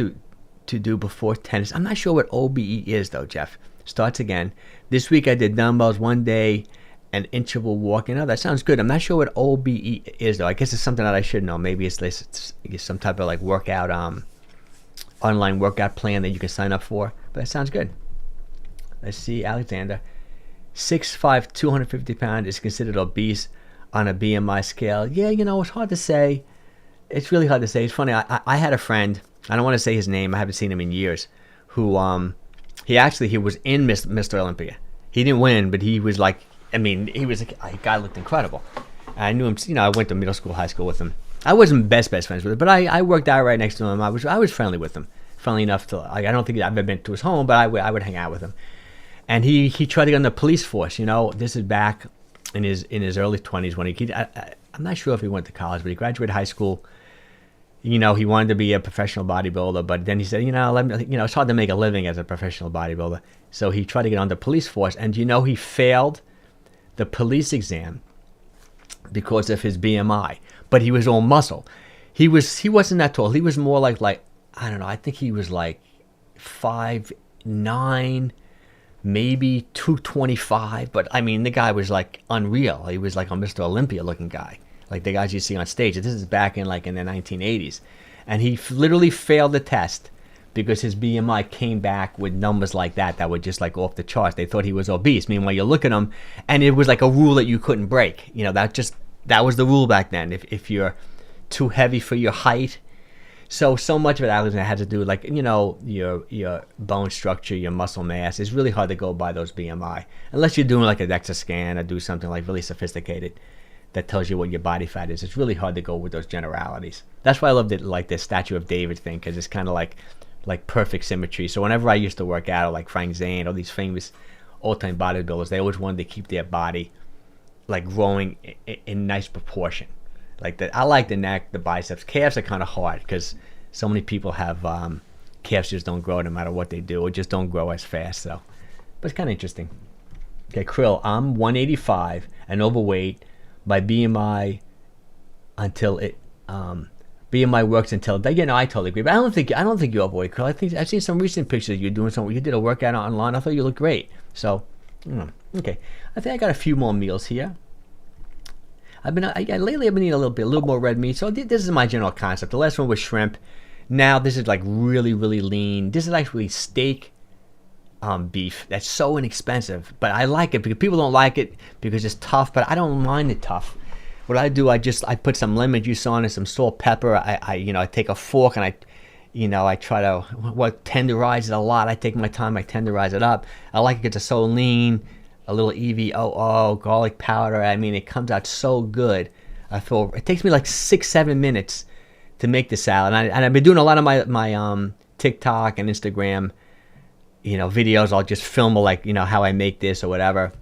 to do before tennis. I'm not sure what OBE is, though, Jeff. Starts again. This week I did dumbbells one day and interval walking. Oh, that sounds good. I'm not sure what OBE is, though. I guess it's something that I should know. Maybe it's some type of like workout online workout plan that you can sign up for, but that sounds good. Let's see, Alexander, 6'5", 250 pounds is considered obese on a BMI scale. Yeah, it's hard to say. It's really hard to say. It's funny. I had a friend. I don't want to say his name. I haven't seen him in years. Who he was in Mr. Olympia. He didn't win, but he was like. He was a guy looked incredible. I knew him. I went to middle school, high school with him. I wasn't best friends with him, but I worked out right next to him. I was friendly with him, friendly enough to. I don't think I've ever been to his home, but I would hang out with him. And he tried to get in the police force. This is back in his early 20s when I'm not sure if he went to college, but he graduated high school. he wanted to be a professional bodybuilder, but then he said, it's hard to make a living as a professional bodybuilder. So he tried to get on the police force, and he failed the police exam because of his BMI. But he was all muscle. He wasn't that tall. He was more like I don't know. I think he was like 5'9", maybe 225. But I mean, the guy was like unreal. He was like a Mr. Olympia looking guy, like the guys you see on stage. This is back in the 1980s, and he literally failed the test because his BMI came back with numbers like that were just like off the charts. They thought he was obese. Meanwhile, you look at him, and it was like a rule that you couldn't break. That was the rule back then. If you're too heavy for your height. So much of it, Alexander, had to do with your bone structure, your muscle mass. It's really hard to go by those BMI unless you're doing like a DEXA scan or do something like really sophisticated that tells you what your body fat is. It's really hard to go with those generalities. That's why I loved it, like the Statue of David thing, because it's kind of like perfect symmetry. So whenever I used to work out, or like Frank Zane, or these famous all-time bodybuilders, they always wanted to keep their body like growing in nice proportion. I like the neck, the biceps. Calves are kind of hard because so many people have calves just don't grow no matter what they do, or just don't grow as fast. So, but it's kind of interesting. Okay, Krill, I'm 185 and overweight. My BMI BMI works until I totally agree. But I don't think you're overweight, Krill. I think I've seen some recent pictures of you doing something. You did a workout online. I thought you looked great. So, okay. I think I got a few more meals here. Lately I've been eating a little more red meat. So this is my general concept. The last one was shrimp. Now this is like really, really lean. This is actually steak beef. That's so inexpensive, but I like it because people don't like it because it's tough. But I don't mind it tough. What I do, I put some lemon juice on it, some salt, pepper. I take a fork and I try to tenderize it a lot. I take my time. I tenderize it up. I like it because it's so lean. A little EVOO, garlic powder. I mean, it comes out so good. It takes me like 6-7 minutes to make the salad. And I've been doing a lot of my TikTok and Instagram, videos. I'll just film how I make this or whatever.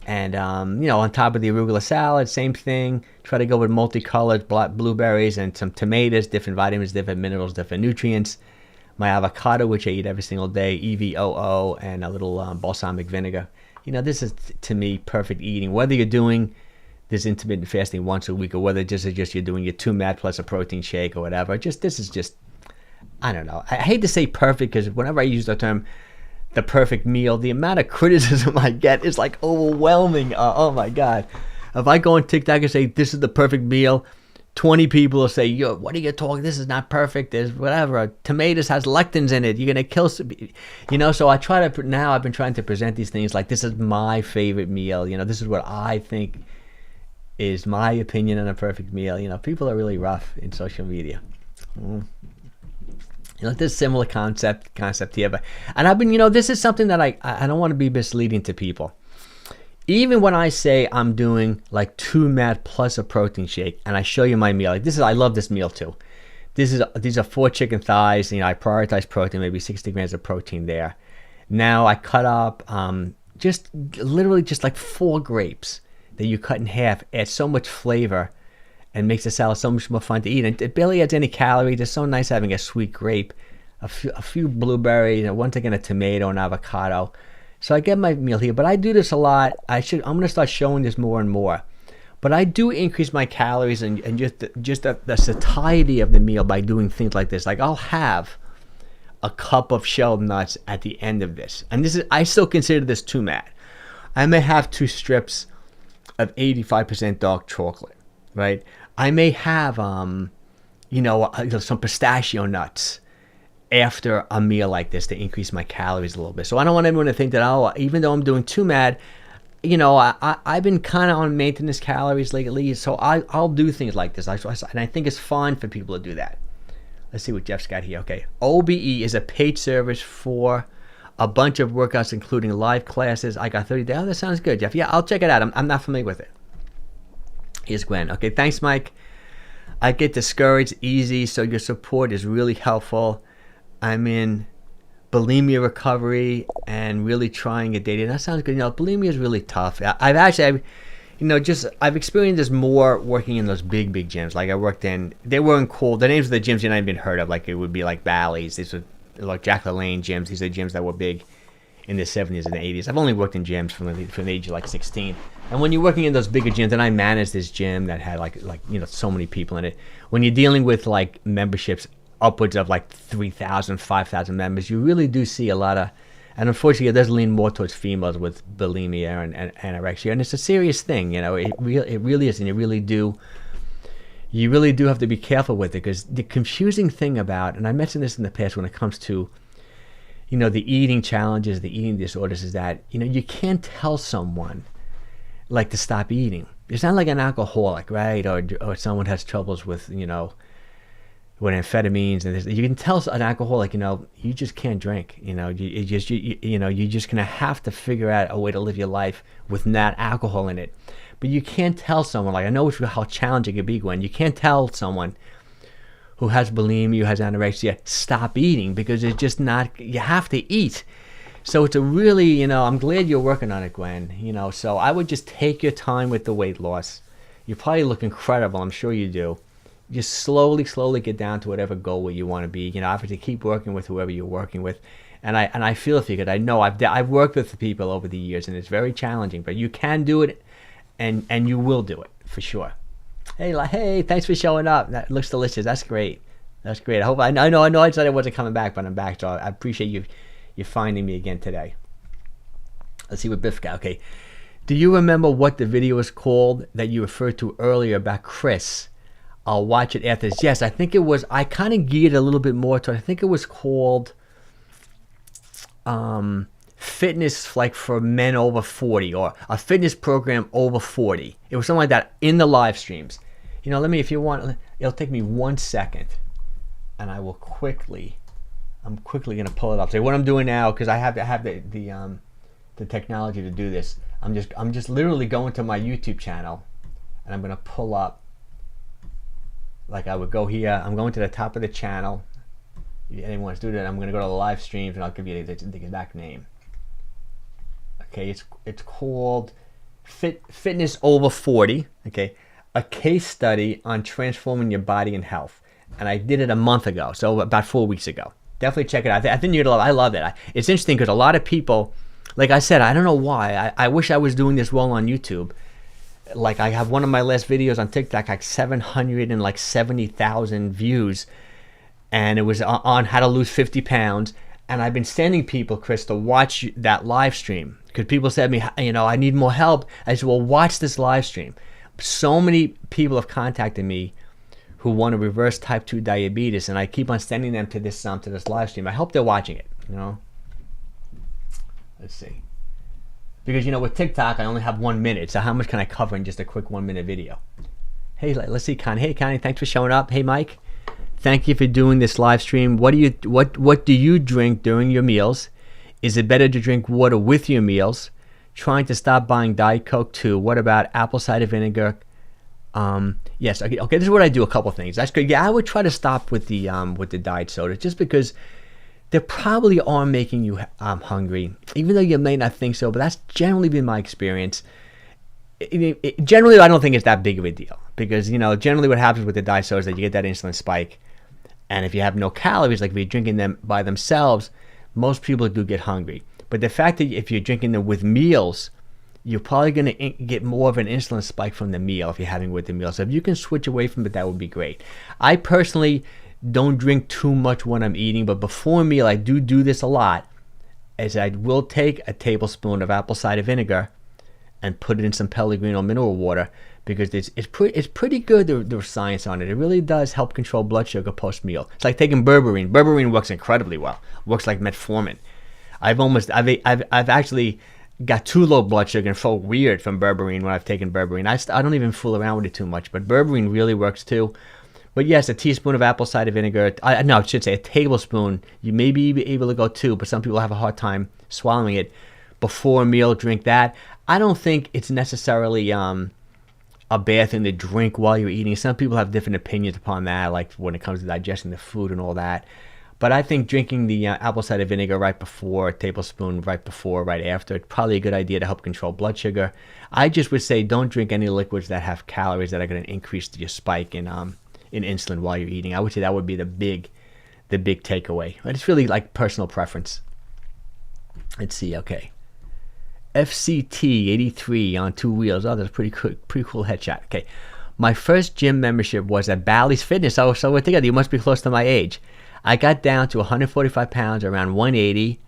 And on top of the arugula salad, same thing. Try to go with multicolored blueberries and some tomatoes, different vitamins, different minerals, different nutrients. My avocado, which I eat every single day, EVOO, and a little balsamic vinegar. This is, to me, perfect eating. Whether you're doing this intermittent fasting once a week or whether just you're doing your 2 MAD plus a protein shake or whatever. This is just, I don't know. I hate to say perfect because whenever I use the term the perfect meal, the amount of criticism I get is like overwhelming. Oh my God. If I go on TikTok and say this is the perfect meal, 20 people will say, "Yo, what are you talking? This is not perfect. There's whatever. Tomatoes has lectins in it. You're gonna kill." So I try to now. I've been trying to present these things like this is my favorite meal. This is what I think is my opinion on a perfect meal. People are really rough in social media. There's similar concept here, and I've been. This is something that I don't want to be misleading to people. Even when I say I'm doing like 2 MAD plus a protein shake, and I show you my meal, I love this meal too. These are 4 chicken thighs. I prioritize protein, maybe 60 grams of protein there. Now I cut up literally just like 4 grapes that you cut in half. Adds so much flavor and makes the salad so much more fun to eat. And it barely adds any calories. It's so nice having a sweet grape, a few blueberries, and once again a tomato and avocado. So I get my meal here, but I do this a lot. I'm going to start showing this more and more. But I do increase my calories and just the satiety of the meal by doing things like this. Like I'll have a cup of shelled nuts at the end of this. And I still consider this 2 MAD. I may have 2 strips of 85% dark chocolate, right? I may have, some pistachio nuts after a meal like this to increase my calories a little bit. So I don't want everyone to think that, even though I'm doing 2 MAD, I've been kind of on maintenance calories lately. So I'll do things like this. And I think it's fine for people to do that. Let's see what Jeff's got here. Okay. OBE is a paid service for a bunch of workouts, including live classes. I got 30 days. Oh, that sounds good, Jeff. Yeah, I'll check it out. I'm not familiar with it. Here's Gwen. Okay, thanks, Mike. I get discouraged easy, so your support is really helpful. I'm in bulimia recovery and really trying a daily. That sounds good. Bulimia is really tough. I've just I've experienced this more working in those big gyms. Like I worked in, they weren't cool. The names of the gyms you not even heard of. Like it would be like Bally's. These were like Jack LaLanne gyms. These are gyms that were big in the 70s and 80s. I've only worked in gyms from the age of like 16. And when you're working in those bigger gyms, and I managed this gym that had like so many people in it. When you're dealing with like memberships upwards of like 3,000, 5,000 members, you really do see a lot of, and unfortunately it does lean more towards females with bulimia and anorexia, and it's a serious thing. It really is, and you really do have to be careful with it, because the confusing thing about, and I mentioned this in the past when it comes to the eating challenges, the eating disorders, is that you can't tell someone like to stop eating. It's not like an alcoholic, right? Or someone has troubles with with amphetamines, and you can tell an alcoholic, you just can't drink. You're just gonna have to figure out a way to live your life with not alcohol in it. But you can't tell someone, like I know how challenging it can be, Gwen. You can't tell someone who has bulimia, who has anorexia, stop eating, because it's just not. You have to eat. So it's a really, I'm glad you're working on it, Gwen. So I would just take your time with the weight loss. You probably look incredible. I'm sure you do. Just slowly get down to whatever goal where you want to be. Obviously keep working with whoever you're working with. And I feel for you, because I know I've worked with the people over the years, and it's very challenging, but you can do it, and you will do it for sure. Hey, thanks for showing up. That looks delicious. That's great. I know I said I wasn't coming back, but I'm back, so I appreciate you finding me again today. Let's see what Biff got. Okay. Do you remember what the video was called that you referred to earlier about Chris? I'll watch it after this. Yes, I think it was. I kind of geared a little bit more to. I think it was called fitness, like for men over 40, or a fitness program over 40. It was something like that in the live streams. Let me, if you want, it'll take me 1 second, and I will quickly. I'm quickly gonna pull it up. So what I'm doing now, because I have to have the technology to do this. I'm just literally going to my YouTube channel, and I'm gonna pull up. Like I would go here. I'm going to the top of the channel. If anyone wants to do that, I'm gonna go to the live streams, and I'll give you the exact name. Okay, it's called Fitness Over 40. Okay, a case study on transforming your body and health, and I did it a month ago, so about 4 weeks ago. Definitely check it out. I think you're gonna love it. I love it. It's interesting because a lot of people, like I said, I don't know why. I wish I was doing this well on YouTube. Like I have one of my last videos on TikTok, like 770,000 views, and it was on how to lose 50 pounds. And I've been sending people, Chris, to watch that live stream, because people said to me, I need more help. I said, well, watch this live stream. So many people have contacted me who want to reverse type 2 diabetes, and I keep on sending them to this live stream. I hope they're watching it. Let's see, because with TikTok I only have 1 minute, so how much can I cover in just a quick 1 minute video? Hey, let's see, Connie. Hey, Connie, thanks for showing up. Hey, Mike, thank you for doing this live stream. What do you drink during your meals? Is it better to drink water with your meals? Trying to stop buying Diet Coke too. What about apple cider vinegar? Yes. Okay. This is what I do. A couple things. That's good. Yeah, I would try to stop with the diet soda, just because they probably are making you hungry, even though you may not think so. But that's generally been my experience. Generally, I don't think it's that big of a deal, because generally what happens with the diet soda is that you get that insulin spike, and if you have no calories, like if you're drinking them by themselves, most people do get hungry. But the fact that if you're drinking them with meals, you're probably going to get more of an insulin spike from the meal if you're having it with the meal. So if you can switch away from it, that would be great. I personally don't drink too much when I'm eating, but before a meal, I do this a lot, as I will take a tablespoon of apple cider vinegar and put it in some Pellegrino mineral water, because it's pretty good. There's science on it. It really does help control blood sugar post-meal. It's like taking berberine. Berberine works incredibly well. Works like metformin. I've actually got too low blood sugar and felt weird from berberine when I've taken berberine. I don't even fool around with it too much, but berberine really works too. But yes, a teaspoon of apple cider vinegar. I should say a tablespoon. You may be able to go 2, but some people have a hard time swallowing it. Before a meal, drink that. I don't think it's necessarily a bad thing to drink while you're eating. Some people have different opinions upon that, like when it comes to digesting the food and all that. But I think drinking the apple cider vinegar right before, a tablespoon right before, right after, it's probably a good idea to help control blood sugar. I just would say don't drink any liquids that have calories that are going to increase your spike in insulin while you're eating. I would say that would be the big takeaway. But it's really like personal preference. Let's see. Okay. FCT 83 on 2 wheels. Oh, that's a pretty cool headshot. Okay. My first gym membership was at Bally's Fitness. So we're together. You must be close to my age. I got down to 145 pounds, around 180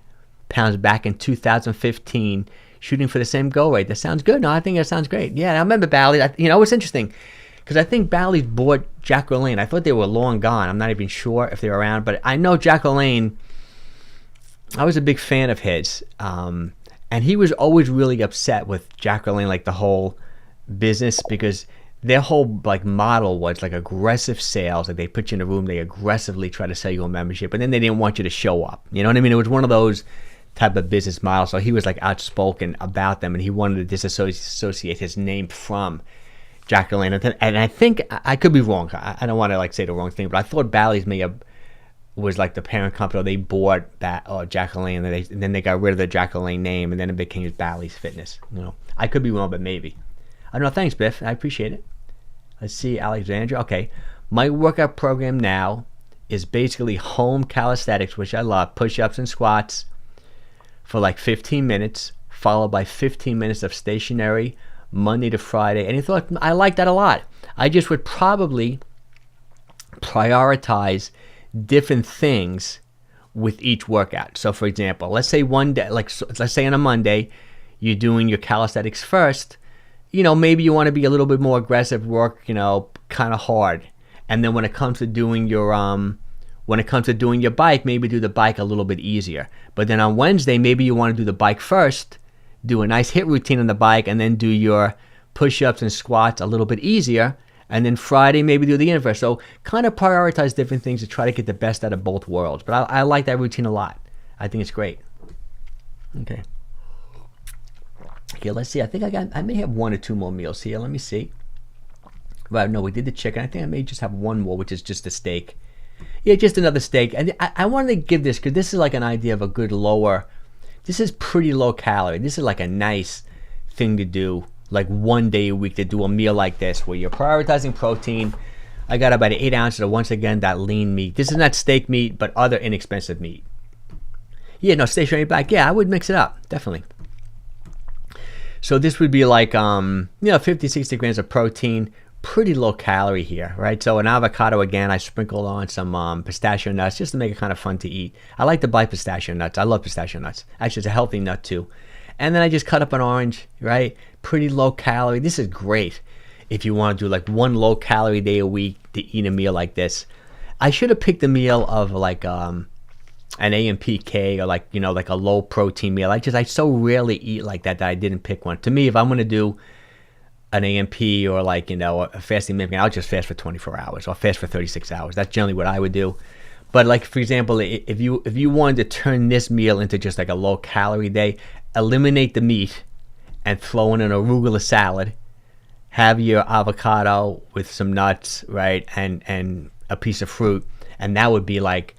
pounds back in 2015, shooting for the same goal rate. That sounds good. No, I think that sounds great. Yeah, I remember Bally's. It's interesting because I think Bally's bought Jack LaLanne. I thought they were long gone. I'm not even sure if they're around, but I know Jack LaLanne. I was a big fan of his, and he was always really upset with Jack LaLanne, like the whole business, because their whole like model was like aggressive sales. Like they put you in a room, they aggressively try to sell you a membership, and then they didn't want you to show up. You know what I mean? It was one of those type of business models. So he was like outspoken about them, and he wanted to disassociate his name from Jack LaLanne. And I think I could be wrong. I don't want to like say the wrong thing, but I thought Bally's was like the parent company. Or they bought Jack LaLanne, and then they got rid of the Jack LaLanne name, and then it became Bally's Fitness. I could be wrong, but maybe. I don't know. Thanks, Biff. I appreciate it. Let's see, Alexandra. Okay. My workout program now is basically home calisthenics, which I love. Push-ups and squats for like 15 minutes, followed by 15 minutes of stationary, Monday to Friday. And he thought, I like that a lot. I just would probably prioritize different things with each workout. So, for example, let's say one day, let's say on a Monday, you're doing your calisthenics first. Maybe you want to be a little bit more aggressive, work, kind of hard. And then when it comes to doing your bike, maybe do the bike a little bit easier. But then on Wednesday, maybe you want to do the bike first, do a nice HIIT routine on the bike, and then do your push-ups and squats a little bit easier. And then Friday, maybe do the inverse. So kind of prioritize different things to try to get the best out of both worlds. But I like that routine a lot. I think it's great. Okay. Okay, let's see. I think I may have 1 or 2 more meals here. Let me see. Right, no, we did the chicken. I think I may just have one more, which is just a steak. Yeah, just another steak. And I wanted to give this, because this is like an idea of a good this is pretty low calorie. This is like a nice thing to do, like one day a week, to do a meal like this, where you're prioritizing protein. I got about 8 ounces of, once again, that lean meat. This is not steak meat, but other inexpensive meat. Yeah, no, stationary bike. Yeah, I would mix it up, definitely. So this would be like, 50, 60 grams of protein, pretty low calorie here, right? So an avocado, again, I sprinkle on some pistachio nuts just to make it kind of fun to eat. I like to buy pistachio nuts. I love pistachio nuts. Actually, it's a healthy nut too. And then I just cut up an orange, right? Pretty low calorie. This is great if you want to do like one low calorie day a week to eat a meal like this. I should have picked a meal of like an AMPK, or like a low protein meal. I so rarely eat like that I didn't pick one. To me, if I'm going to do an AMP or like a fasting meal, I'll just fast for 24 hours or fast for 36 hours. That's generally what I would do. But like, for example, if you wanted to turn this meal into just like a low calorie day, eliminate the meat and throw in an arugula salad, have your avocado with some nuts, right, and a piece of fruit, and that would be like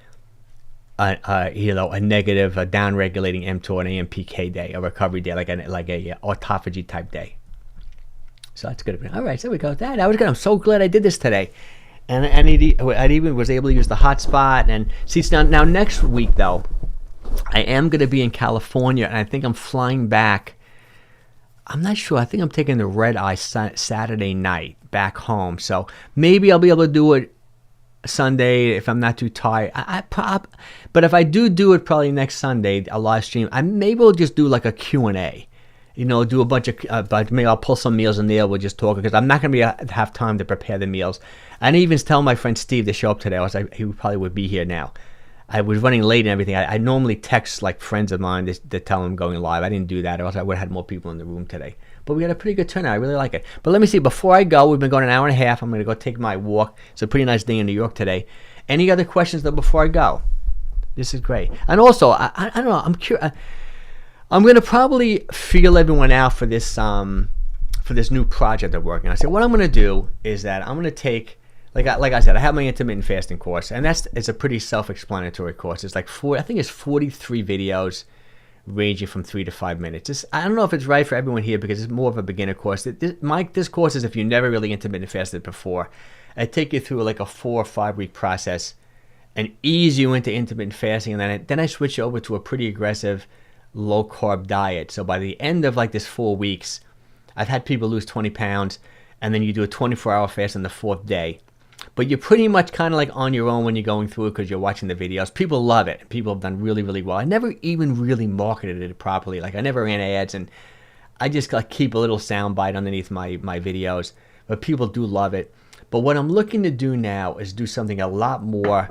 a negative, a down-regulating mTOR, an AMPK day, a recovery day, like a autophagy type day. So that's good. All right, so we go. That was good. I'm so glad I did this today, and I even was able to use the hotspot. And see, now next week though, I am going to be in California, and I think I'm flying back. I'm not sure. I think I'm taking the red eye Saturday night back home. So maybe I'll be able to do it Sunday if I'm not too tired. But if I do it probably next Sunday, a live stream, maybe we'll just do like a Q&A. Do a bunch of, maybe I'll pull some meals in there. We'll just talk, because I'm not going to have time to prepare the meals. And I even tell my friend Steve to show up today. I was like, he probably would be here now. I was running late and everything. I normally text like friends of mine to tell them I'm going live. I didn't do that, or else I would have had more people in the room today. But we got a pretty good turnout. I really like it. But let me see. Before I go, we've been going an hour and a half. I'm going to go take my walk. It's a pretty nice day in New York today. Any other questions though before I go? This is great. And also, I don't know. I'm curious. I'm going to probably feel everyone out for this new project I'm working on. So what I'm going to do is that I'm going to take like I said, I have my intermittent fasting course, and it's a pretty self-explanatory course. It's like I think it's 43 videos ranging from 3 to 5 minutes. I don't know if it's right for everyone here because it's more of a beginner course. This course is if you never really intermittent fasted before. I take you through like a 4 or 5 week process and ease you into intermittent fasting, and then I switch you over to a pretty aggressive low carb diet. So by the end of like this 4 weeks, I've had people lose 20 pounds, and then you do a 24-hour fast on the 4th day. But you're pretty much kind of like on your own when you're going through it because you're watching the videos. People love it. People have done really, really well. I never even really marketed it properly. Like I never ran ads, and I just like keep a little sound bite underneath my videos. But people do love it. But what I'm looking to do now is do something a lot more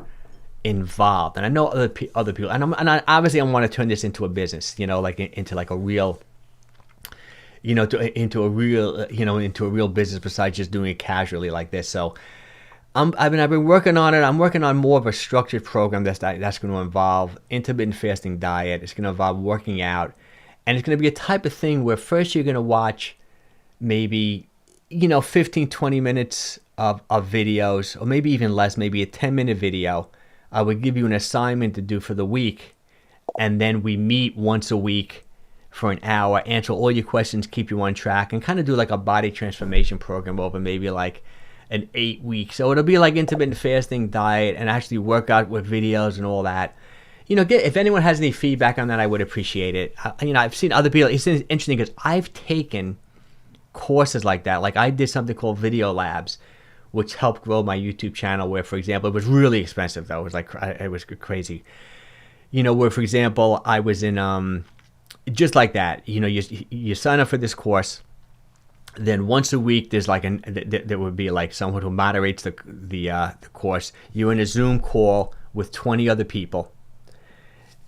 involved. And I know other people, and I obviously I want to turn this into a business, like into like a real, into a real business besides just doing it casually like this. So I've been working on it. I'm working on more of a structured program that's going to involve intermittent fasting diet. It's going to involve working out, and it's going to be a type of thing where first you're going to watch maybe 15, 20 minutes of videos, or maybe even less, maybe a 10-minute video. I would give you an assignment to do for the week, and then we meet once a week for an hour, answer all your questions, keep you on track, and kind of do like a body transformation program over maybe like an 8 weeks. So it'll be like intermittent fasting diet and actually work out with videos and all that. If anyone has any feedback on that, I would appreciate it. I've seen other people. It's interesting because I've taken courses like that. Like I did something called Video Labs, which helped grow my YouTube channel, where, for example, it was really expensive though. It was crazy. Where, for example, I was in, just like that, you sign up for this course, then once a week, there's like there would be like someone who moderates the course. You're in a Zoom call with 20 other people.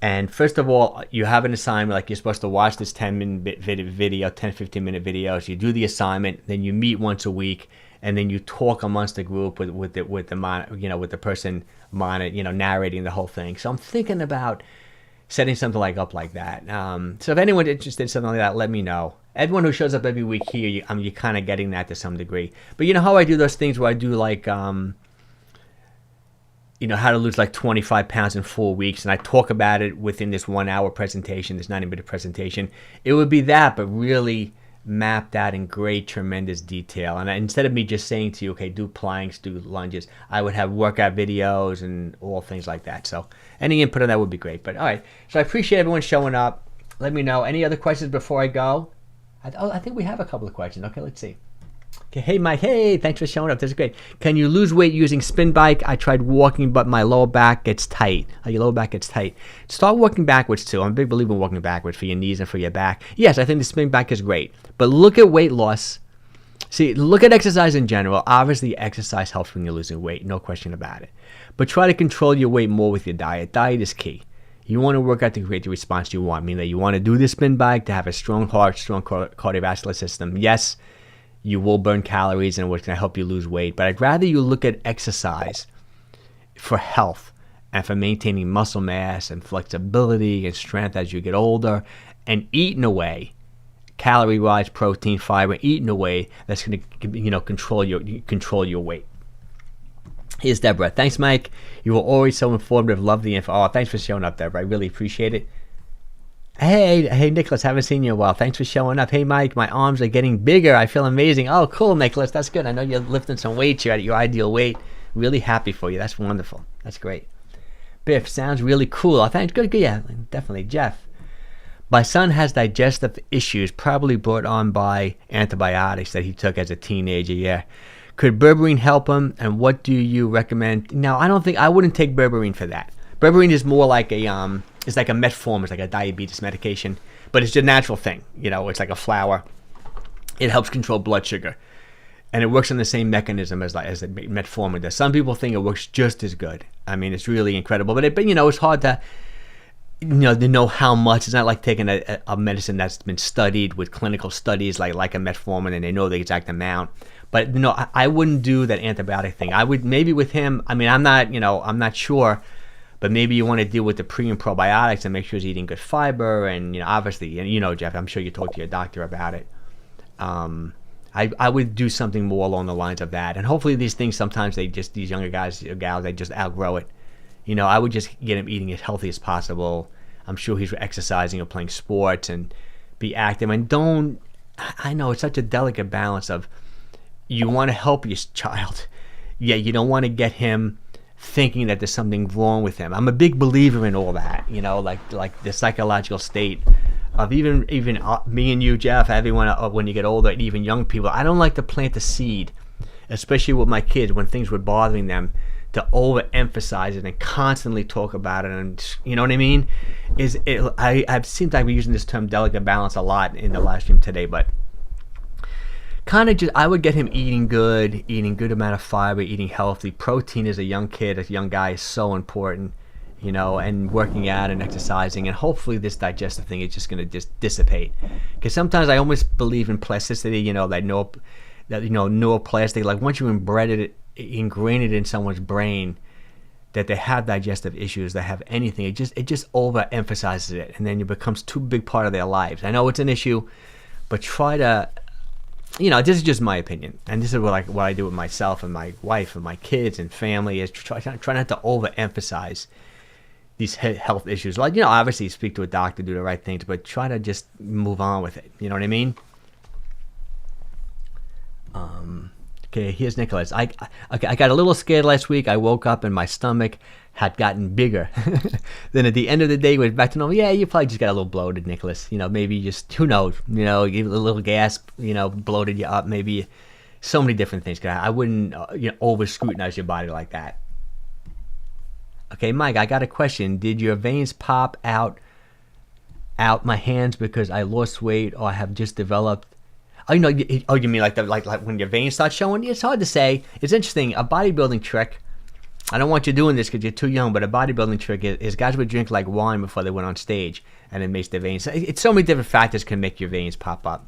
And first of all, you have an assignment, like you're supposed to watch this 10-minute video, 10, 15-minute videos. You do the assignment, then you meet once a week, and then you talk amongst the group with the person narrating the whole thing. So I'm thinking about setting something up like that. So if anyone's interested in something like that, let me know. Everyone who shows up every week here, you're kind of getting that to some degree. But you know how I do those things where I do like, how to lose like 25 pounds in 4 weeks, and I talk about it within this 1 hour presentation, this 90-minute presentation. It would be that, but really mapped out in great, tremendous detail. And instead of me just saying to you, okay, do planks, do lunges, I would have workout videos and all things like that. So any input on that would be great. But all right, so I appreciate everyone showing up. Let me know. Any other questions before I go? I think we have a couple of questions. Okay, let's see. Okay, hey Mike, hey, thanks for showing up. This is great. Can you lose weight using spin bike? I tried walking, but my lower back gets tight. Your lower back gets tight. Start walking backwards too. I'm a big believer in walking backwards for your knees and for your back. Yes, I think the spin bike is great. But look at weight loss. See, look at exercise in general. Obviously, exercise helps when you're losing weight. No question about it. But try to control your weight more with your diet. Diet is key. You want to work out to create the response you want. Meaning that you want to do the spin bike to have a strong heart, strong cardiovascular system. Yes, you will burn calories and it's going to help you lose weight. But I'd rather you look at exercise for health and for maintaining muscle mass and flexibility and strength as you get older, and eat in a way, calorie-wise, protein, fiber, eat in a way that's going to control your weight. Here's Deborah. Thanks, Mike. You were always so informative. Love the info. Oh, thanks for showing up, Deborah. I really appreciate it. Hey, Nicholas. Haven't seen you in a while. Thanks for showing up. Hey, Mike. My arms are getting bigger. I feel amazing. Oh, cool, Nicholas. That's good. I know you're lifting some weights. You're at your ideal weight. Really happy for you. That's wonderful. That's great. Biff, sounds really cool. Oh, thanks. Good. Yeah, definitely. Jeff. My son has digestive issues, probably brought on by antibiotics that he took as a teenager. Yeah. Could berberine help him, and what do you recommend? Now, I wouldn't take berberine for that. Berberine is more like it's like a metformin, it's like a diabetes medication, but it's a natural thing. It's like a flower. It helps control blood sugar, and it works on the same mechanism as the metformin does. Some people think it works just as good. I mean, it's really incredible, but it's hard to know how much. It's not like taking a medicine that's been studied with clinical studies like a metformin, and they know the exact amount. But I wouldn't do that antibiotic thing. I would maybe with him. I mean, I'm not sure, but maybe you want to deal with the pre and probiotics and make sure he's eating good fiber. And obviously, Jeff, I'm sure you talked to your doctor about it. I would do something more along the lines of that. And hopefully these things, sometimes these younger guys or gals, they just outgrow it. I would just get him eating as healthy as possible. I'm sure he's exercising or playing sports and be active. And I know it's such a delicate balance of, you want to help your child, yet you don't want to get him thinking that there's something wrong with him. I'm a big believer in all that, like the psychological state of even me and you, Jeff, everyone, when you get older, and even young people. I don't like to plant the seed, especially with my kids when things were bothering them, to overemphasize it and constantly talk about it. And you know what I mean? I've seen like we're using this term delicate balance a lot in the live stream today, but kind of just, I would get him eating good amount of fiber, eating healthy. Protein as a young kid, as a young guy, is so important, and working out and exercising, and hopefully this digestive thing is just going to just dissipate. Because sometimes I almost believe in plasticity, neuroplastic, like once you ingrain it in someone's brain that they have digestive issues, they have anything, it just overemphasizes it, and then it becomes too big part of their lives. I know it's an issue, but try to, this is just my opinion, and this is what I do with myself and my wife and my kids and family, is try not to overemphasize these health issues. Like, obviously speak to a doctor, do the right things, but try to just move on with it. You know what I mean? Okay, here's Nicholas. I got a little scared last week. I woke up and my stomach had gotten bigger. Then at the end of the day, it was back to normal. Yeah, you probably just got a little bloated, Nicholas. Maybe just, who knows? Give a little gas, bloated you up. Maybe so many different things. I wouldn't, over scrutinize your body like that. Okay, Mike, I got a question. Did your veins pop out my hands because I lost weight, or I have just developed? Oh, you mean like when your veins start showing? It's hard to say. It's interesting. A bodybuilding trick. I don't want you doing this because you're too young, but a bodybuilding trick is guys would drink like wine before they went on stage, and it makes their veins. It's so many different factors can make your veins pop up.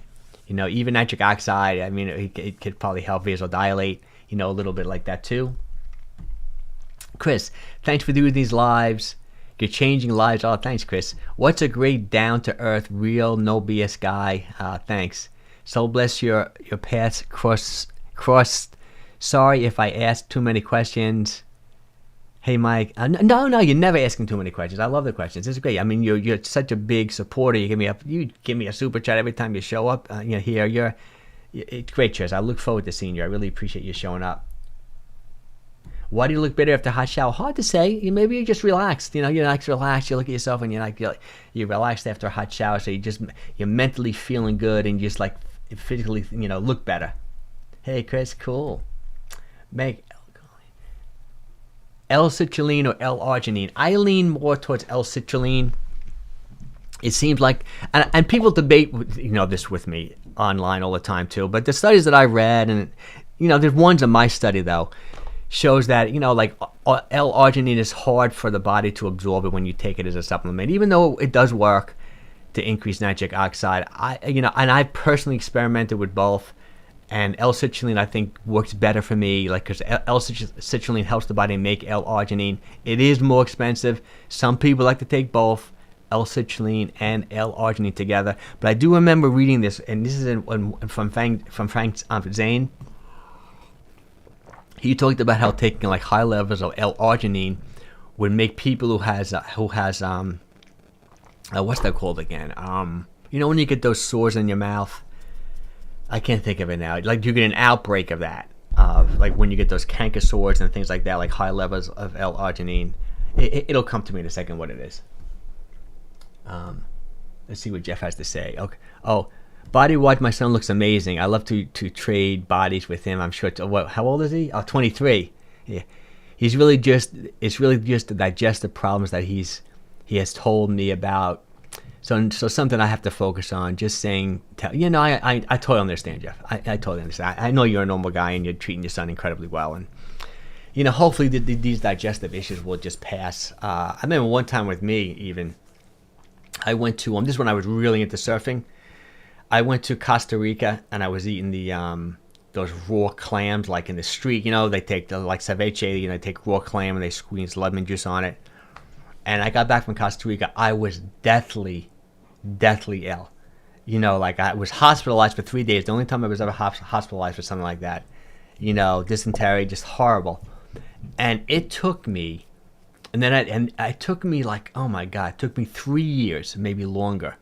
Even nitric oxide. I mean, it could probably help vasodilate. A little bit like that too. Chris, thanks for doing these lives. You're changing lives. Oh, thanks, Chris. What's a great down-to-earth, real, no BS guy? Thanks. So bless your paths crossed. Sorry if I asked too many questions. Hey, Mike. No, you're never asking too many questions. I love the questions. It's great. I mean, you're such a big supporter. You give me a super chat every time you show up. Here. It's great, Chris. I look forward to seeing you. I really appreciate you showing up. Why do you look better after a hot shower? Hard to say. Maybe you're just relaxed. You're like relaxed. You look at yourself and you're relaxed after a hot shower. So you're mentally feeling good and just like physically, look better. Hey, Chris, cool. Make L-citrulline or L-arginine. I lean more towards L-citrulline. It seems like, and people debate, this with me online all the time too. But the studies that I read, and there's ones in my study though, shows that like L-arginine is hard for the body to absorb it when you take it as a supplement, even though it does work to increase nitric oxide. And I personally experimented with both, and L-citrulline I think works better for me, like, because L-citrulline helps the body make L-arginine. It is more expensive. Some people like to take both L-citrulline and L-arginine together, but I do remember reading this, and this is from Frank Zane. He talked about how taking like high levels of L-arginine would make people who has what's that called again? When you get those sores in your mouth, I can't think of it now. Like you get an outbreak of that, like when you get those canker sores and things like that, like high levels of L-arginine. It'll come to me in a second what it is. Let's see what Jeff has to say. Okay. Oh. Body watch, my son looks amazing. I love to trade bodies with him. I'm sure. How old is he? 23. Yeah, it's really just the digestive problems that he has told me about. So something I have to focus on. Just saying, I totally understand, Jeff. I totally understand. I know you're a normal guy and you're treating your son incredibly well, and hopefully these digestive issues will just pass. I remember one time with me even. I went to this is when I was really into surfing. I went to Costa Rica and I was eating those raw clams like in the street. They take like ceviche. They take raw clam and they squeeze lemon juice on it. And I got back from Costa Rica. I was deathly ill. Like I was hospitalized for 3 days. The only time I was ever hospitalized for something like that. Dysentery, just horrible. And it took me, it took me like, oh my God, it took me 3 years, maybe longer.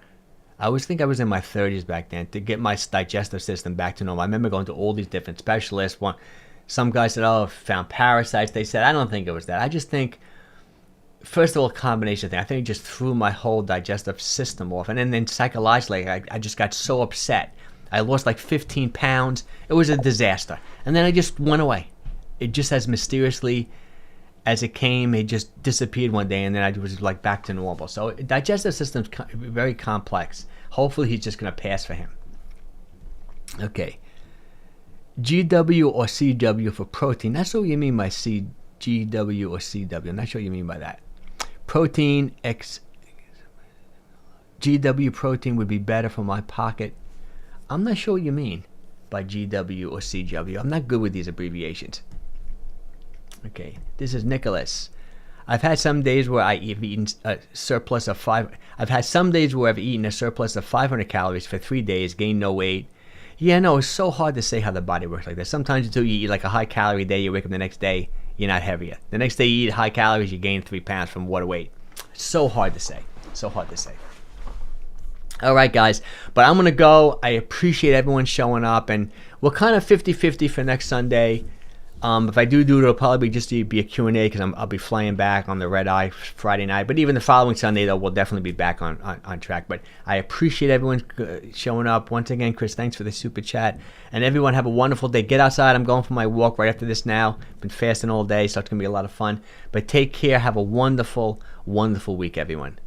I think I was in my 30s back then, to get my digestive system back to normal. I remember going to all these different specialists. Some guy said, oh, found parasites. They said, I don't think it was that. I just think, first of all, a combination thing. I think it just threw my whole digestive system off. And then psychologically, I just got so upset. I lost like 15 pounds. It was a disaster. And then I just went away. It just as mysteriously as it came, it just disappeared one day, and then I was like back to normal. So digestive system's very complex. Hopefully he's just going to pass for him. Okay. GW or CW for protein. That's what you mean by GW or CW. I'm not sure what you mean by that. Protein X. GW protein would be better for my pocket. I'm not sure what you mean by GW or CW. I'm not good with these abbreviations. Okay, this is Nicholas. I've had some days where I've eaten a surplus of 500 calories for 3 days, gained no weight. Yeah, no, it's so hard to say how the body works like that. Sometimes until you eat like a high calorie day, you wake up the next day, you're not heavier. The next day you eat high calories, you gain 3 pounds from water weight. So hard to say. So hard to say. All right, guys. But I'm going to go. I appreciate everyone showing up. And we're kind of 50-50 for next Sunday. If I do it, it'll probably just be a Q&A because I'll be flying back on the red eye Friday night. But even the following Sunday, though, we'll definitely be back on track. But I appreciate everyone showing up. Once again, Chris, thanks for the super chat. And everyone have a wonderful day. Get outside. I'm going for my walk right after this now. Been fasting all day, so it's going to be a lot of fun. But take care. Have a wonderful, wonderful week, everyone.